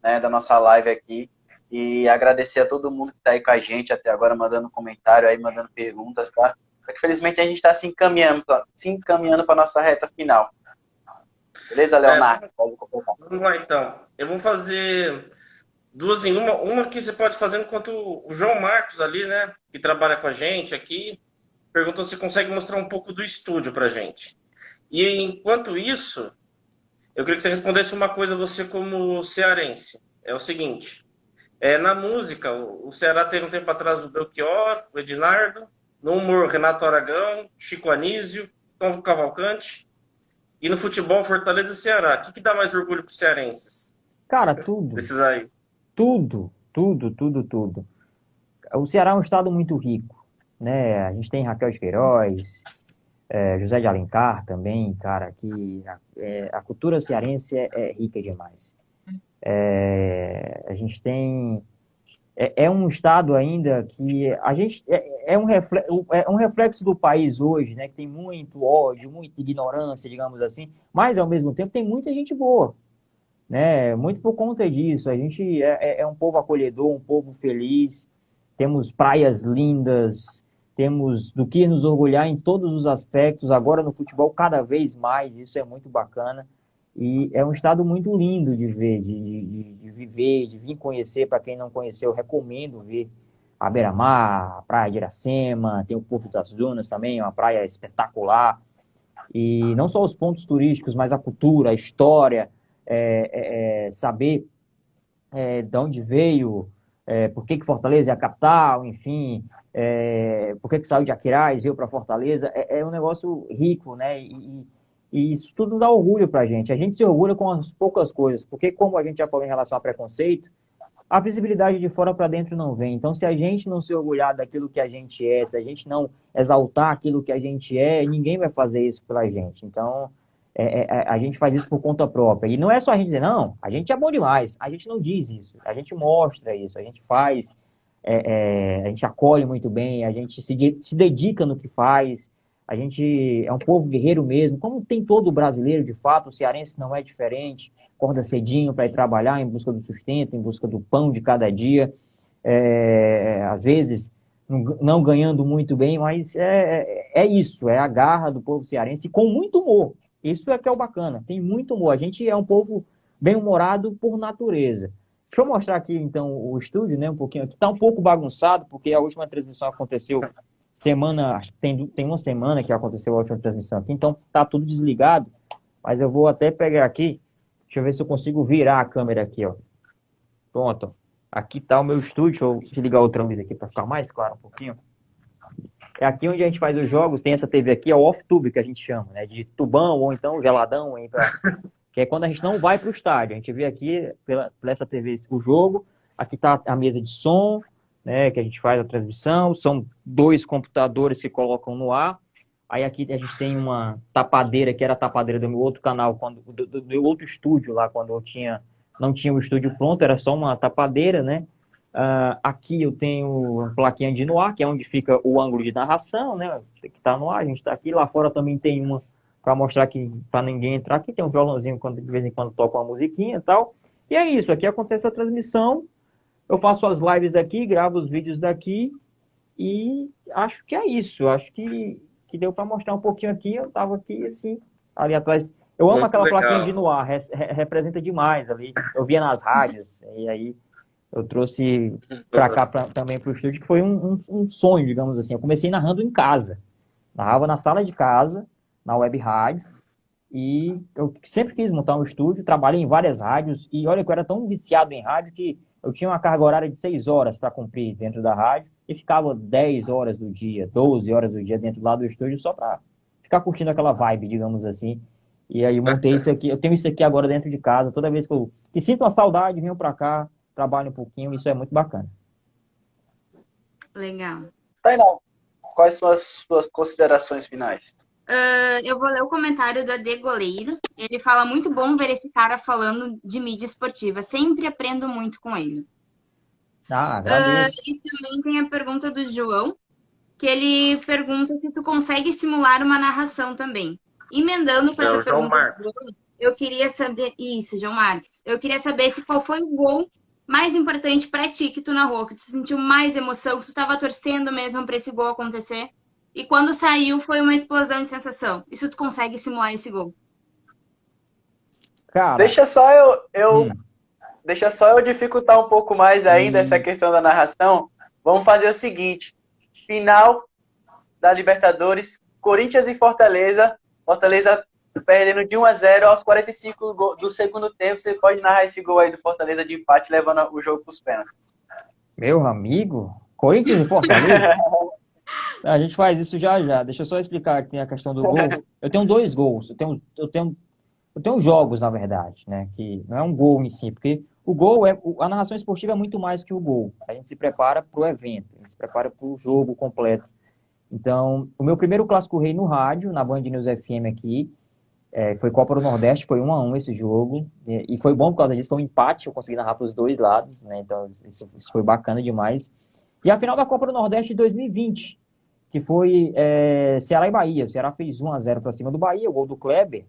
né, da nossa live aqui. E agradecer a todo mundo que está aí com a gente até agora, mandando comentário aí, mandando perguntas, tá? Porque felizmente a gente está se encaminhando para a nossa reta final. Beleza, Leonardo? Vamos lá, então. Eu vou fazer 2 em 1. Uma que você pode fazer enquanto o João Marcos ali, né, que trabalha com a gente aqui, perguntou se consegue mostrar um pouco do estúdio pra gente. E enquanto isso, eu queria que você respondesse uma coisa, você como cearense. É o seguinte, na música, o Ceará teve um tempo atrás o Belchior, o Ednardo, no humor, Renato Aragão, Chico Anísio, Tom Cavalcante, e no futebol, Fortaleza e Ceará. O que dá mais orgulho para os cearenses? Cara, tudo. Desses aí. Tudo. O Ceará é um estado muito rico, né? A gente tem Raquel de Queiroz, José de Alencar também, cara, que a cultura cearense é rica demais. A gente tem... É um estado ainda que a gente... É um reflexo do país hoje, né? Que tem muito ódio, muita ignorância, digamos assim, mas, ao mesmo tempo, tem muita gente boa, né? Muito por conta disso. A gente é um povo acolhedor, um povo feliz, temos praias lindas, temos do que nos orgulhar em todos os aspectos, agora no futebol cada vez mais, isso é muito bacana. E é um estado muito lindo de ver, de viver, de vir conhecer. Para quem não conheceu, eu recomendo ver a Beira-Mar, a Praia de Iracema, tem o Porto das Dunas também, uma praia espetacular. E não só os pontos turísticos, mas a cultura, a história, saber de onde veio, por que Fortaleza é a capital, enfim, por que saiu de Aquiraz, veio para Fortaleza. É um negócio rico, né? E isso tudo dá orgulho para a gente. A gente se orgulha com as poucas coisas, porque, como a gente já falou em relação a preconceito, a visibilidade de fora para dentro não vem. Então, se a gente não se orgulhar daquilo que a gente é, se a gente não exaltar aquilo que a gente é, ninguém vai fazer isso pela gente. Então, a gente faz isso por conta própria. E não é só a gente dizer, não, a gente é bom demais. A gente não diz isso. A gente mostra isso. A gente faz, a gente acolhe muito bem, a gente se dedica no que faz. A gente é um povo guerreiro mesmo, como tem todo brasileiro, de fato, o cearense não é diferente, acorda cedinho para ir trabalhar em busca do sustento, em busca do pão de cada dia, às vezes não ganhando muito bem, mas é isso, é a garra do povo cearense, com muito humor. Isso é que é o bacana, tem muito humor. A gente é um povo bem-humorado por natureza. Deixa eu mostrar aqui, então, o estúdio, né, um pouquinho aqui. Está um pouco bagunçado, porque a última transmissão aconteceu acho que tem uma semana que aconteceu a última transmissão aqui, então tá tudo desligado, mas eu vou até pegar aqui, deixa eu ver se eu consigo virar a câmera aqui, ó. Pronto, aqui tá o meu estúdio, deixa eu desligar outra luz aqui para ficar mais claro um pouquinho. É aqui onde a gente faz os jogos, tem essa TV aqui, é o off-tube que a gente chama, né, de tubão ou então geladão, que é quando a gente não vai para o estádio, a gente vê aqui, pela essa TV, o jogo, aqui tá a mesa de som, né, que a gente faz a transmissão, são 2 computadores que colocam no ar. Aí aqui a gente tem uma tapadeira, que era a tapadeira do meu outro canal, do meu outro estúdio lá, quando eu não tinha o estúdio pronto, era só uma tapadeira, né? Aqui eu tenho uma plaquinha de no ar, que é onde fica o ângulo de narração, né? Que está no ar, a gente está aqui. Lá fora também tem uma para mostrar que para ninguém entrar. Aqui tem um violãozinho quando de vez em quando toca uma musiquinha e tal. E é isso, aqui acontece a transmissão. Eu faço as lives daqui, gravo os vídeos daqui e acho que é isso. Acho que deu para mostrar um pouquinho aqui. Eu estava aqui assim, ali atrás. Eu amo Muito aquela legal. plaquinha de no ar, representa demais ali. Eu via nas rádios e aí eu trouxe para cá também para o estúdio, que foi um sonho, digamos assim. Eu comecei narrando em casa. Narrava na sala de casa, na web rádio. E eu sempre quis montar um estúdio. Trabalhei em várias rádios. E olha que eu era tão viciado em rádio que eu tinha uma carga horária de 6 horas para cumprir dentro da rádio. E ficava 10 horas do dia, 12 horas do dia dentro lá do estúdio só para ficar curtindo aquela vibe, digamos assim. E aí eu montei isso aqui. Eu tenho isso aqui agora dentro de casa. Toda vez que sinto uma saudade, venho para cá, trabalho um pouquinho, isso é muito bacana. Legal. Tainá, quais são as suas considerações finais? Eu vou ler o comentário do AD Goleiros. Ele fala: muito bom ver esse cara falando de mídia esportiva. Sempre aprendo muito com ele. Agradeço. E também tem a pergunta do João, que ele pergunta se tu consegue simular uma narração também. Emendando com essa pergunta do João, eu queria saber... Isso, João Marcos. Eu queria saber qual foi o gol mais importante para ti que tu narrou, que tu sentiu mais emoção, que tu estava torcendo mesmo para esse gol acontecer. E quando saiu, foi uma explosão de sensação. E se tu consegue simular esse gol? Cara, deixa só eu dificultar um pouco mais ainda essa questão da narração. Vamos fazer o seguinte: final da Libertadores, Corinthians e Fortaleza. Fortaleza perdendo de 1-0 aos 45 do segundo tempo. Você pode narrar esse gol aí do Fortaleza de empate, levando o jogo para os pênaltis. Meu amigo, Corinthians e Fortaleza? A gente faz isso já. Deixa eu só explicar aqui a questão do gol. Eu tenho 2 gols. Eu tenho jogos, na verdade, né? Que não é um gol em si, porque o gol a narração esportiva é muito mais que o gol. A gente se prepara para o evento, a gente se prepara para o jogo completo. Então, o meu primeiro Clássico Rei no rádio, na Band News FM aqui, foi Copa do Nordeste, foi 1-1 esse jogo, e foi bom por causa disso, foi um empate, eu consegui narrar para os 2 lados, né? Então isso foi bacana demais. E a final da Copa do Nordeste de 2020, que foi Ceará e Bahia. O Ceará fez 1-0 para cima do Bahia, o gol do Kleber,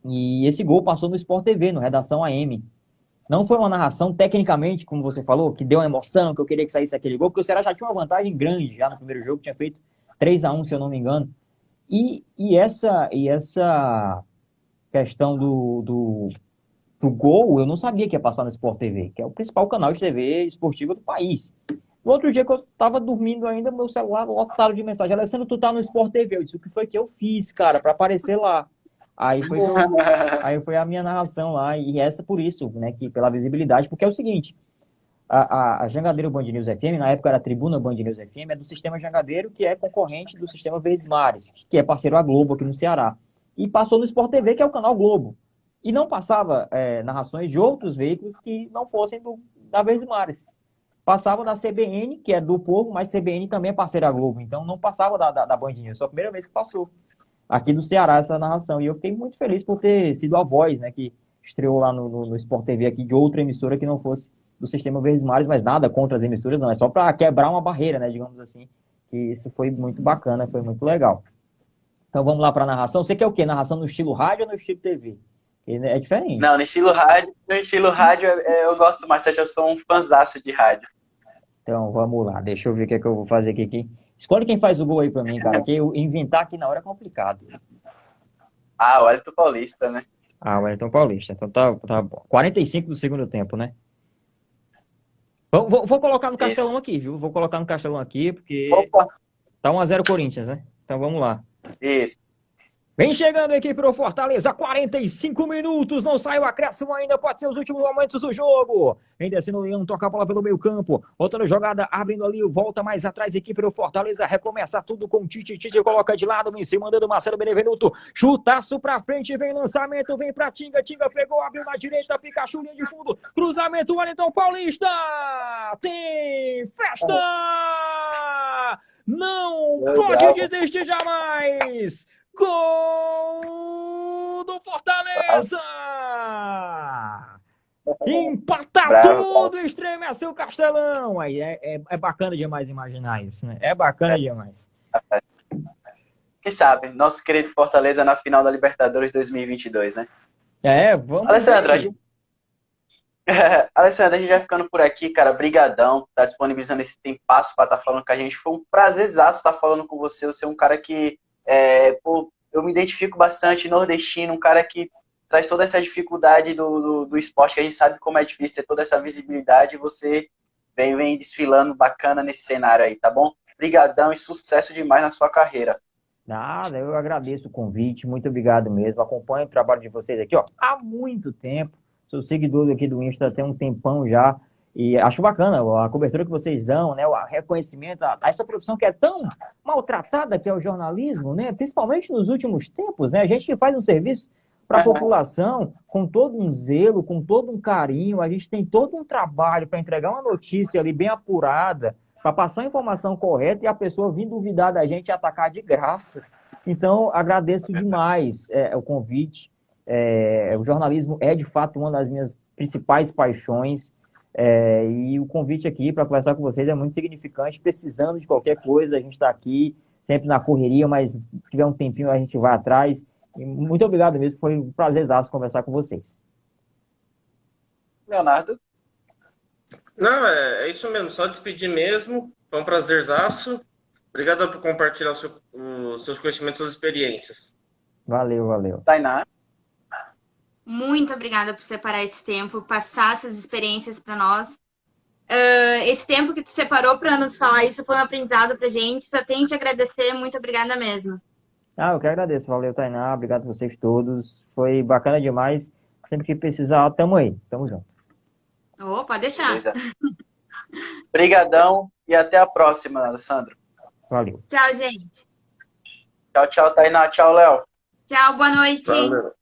e esse gol passou no Sport TV, no Redação AM. Não foi uma narração, tecnicamente, como você falou, que deu uma emoção, que eu queria que saísse aquele gol, porque o Ceará já tinha uma vantagem grande já no primeiro jogo, tinha feito 3-1, se eu não me engano. E essa questão do gol, eu não sabia que ia passar no Sport TV, que é o principal canal de TV esportiva do país. No outro dia que eu tava dormindo ainda, meu celular lotado de mensagem: Alessandro, tu tá no Sport TV. Eu disse: o que foi que eu fiz, cara, para aparecer lá? Aí foi a minha narração lá, e essa por isso, né, que pela visibilidade, porque é o seguinte, a Jangadeiro Band News FM, na época era a Tribuna Band News FM, é do Sistema Jangadeiro, que é concorrente do Sistema Verdes Mares, que é parceiro à Globo aqui no Ceará. E passou no Sport TV, que é o canal Globo. E não passava narrações de outros veículos que não fossem da Verdes Mares. Passava da CBN, que é do povo, mas CBN também é parceira à Globo, então não passava da Band News, só a primeira vez que passou aqui do Ceará essa narração, e eu fiquei muito feliz por ter sido a voz, né, que estreou lá no Sport TV aqui, de outra emissora que não fosse do Sistema Verdes Mares, mas nada contra as emissoras, não, é só para quebrar uma barreira, né, digamos assim, que isso foi muito bacana, foi muito legal. Então vamos lá para a narração. Você quer o quê? Narração no estilo rádio ou no estilo TV? É diferente. Não, no estilo rádio eu gosto mais, eu sou um fanzaço de rádio. Então vamos lá, deixa eu ver o que é que eu vou fazer aqui. Escolhe quem faz o gol aí pra mim, cara, que eu inventar aqui na hora é complicado. O Wellington Paulista, né? O Wellington Paulista. Então tá bom. 45 do segundo tempo, né? Vou colocar no Castelão aqui, viu? Vou colocar no Castelão aqui, porque tá 1-0 Corinthians, né? Então vamos lá. Isso. Vem chegando aqui pro Fortaleza, 45 minutos, não saiu acréscimo ainda, pode ser os últimos momentos do jogo. Vem descendo o Leão, toca a bola pelo meio campo, voltando jogada, abrindo ali, volta mais atrás aqui pro Fortaleza, recomeça tudo com o Tite, coloca de lado, em cima, mandando Marcelo Benevenuto, chutaço pra frente, vem lançamento, vem pra Tinga pegou, abriu na direita, Pikachu, linha de fundo, cruzamento, Wellington Paulista, tem festa! Não pode desistir jamais! Gol do Fortaleza! Empata tudo, estremece o Castelão. Aí é bacana demais imaginar isso, né? É bacana demais. Quem sabe, nosso querido Fortaleza na final da Libertadores 2022, né? Vamos Alessandro, Alessandro, a gente vai ficando por aqui, cara. Brigadão, tá disponibilizando esse tempasso pra estar falando com a gente. Foi um prazerzaço estar falando com você. Você é um cara que eu me identifico bastante, nordestino, um cara que traz toda essa dificuldade do esporte, que a gente sabe como é difícil ter toda essa visibilidade, e você vem desfilando bacana nesse cenário aí, tá bom? Brigadão e sucesso demais na sua carreira. Nada, eu agradeço o convite, muito obrigado mesmo. Acompanho o trabalho de vocês aqui, há muito tempo. Sou seguidor aqui do Insta tem um tempão já. E acho bacana a cobertura que vocês dão, né? O reconhecimento a essa profissão que é tão maltratada, que é o jornalismo, né? Principalmente nos últimos tempos, né? A gente faz um serviço para a população com todo um zelo, com todo um carinho. A gente tem todo um trabalho para entregar uma notícia ali bem apurada, para passar a informação correta e a pessoa vir duvidar da gente e atacar de graça. Então, agradeço demais o convite. O jornalismo é, de fato, uma das minhas principais paixões. E o convite aqui para conversar com vocês é muito significante. Precisando de qualquer coisa, a gente está aqui, sempre na correria, mas se tiver um tempinho a gente vai atrás. E muito obrigado mesmo, foi um prazerzaço conversar com vocês. Leonardo? Não, é isso mesmo, só despedir mesmo. Foi um prazerzaço. Obrigado por compartilhar os seus conhecimentos e suas experiências. Valeu. Tainá? Muito obrigada por separar esse tempo, passar essas experiências para nós. Esse tempo que tu separou para nos falar isso foi um aprendizado pra gente. Só tenho que te agradecer. Muito obrigada mesmo. Eu que agradeço. Valeu, Tainá. Obrigado a vocês todos. Foi bacana demais. Sempre que precisar, tamo aí. Tamo junto. Pode deixar. Obrigadão e até a próxima, Alessandro. Valeu. Tchau, gente. Tchau, Tainá. Tchau, Léo. Tchau, boa noite. Valeu.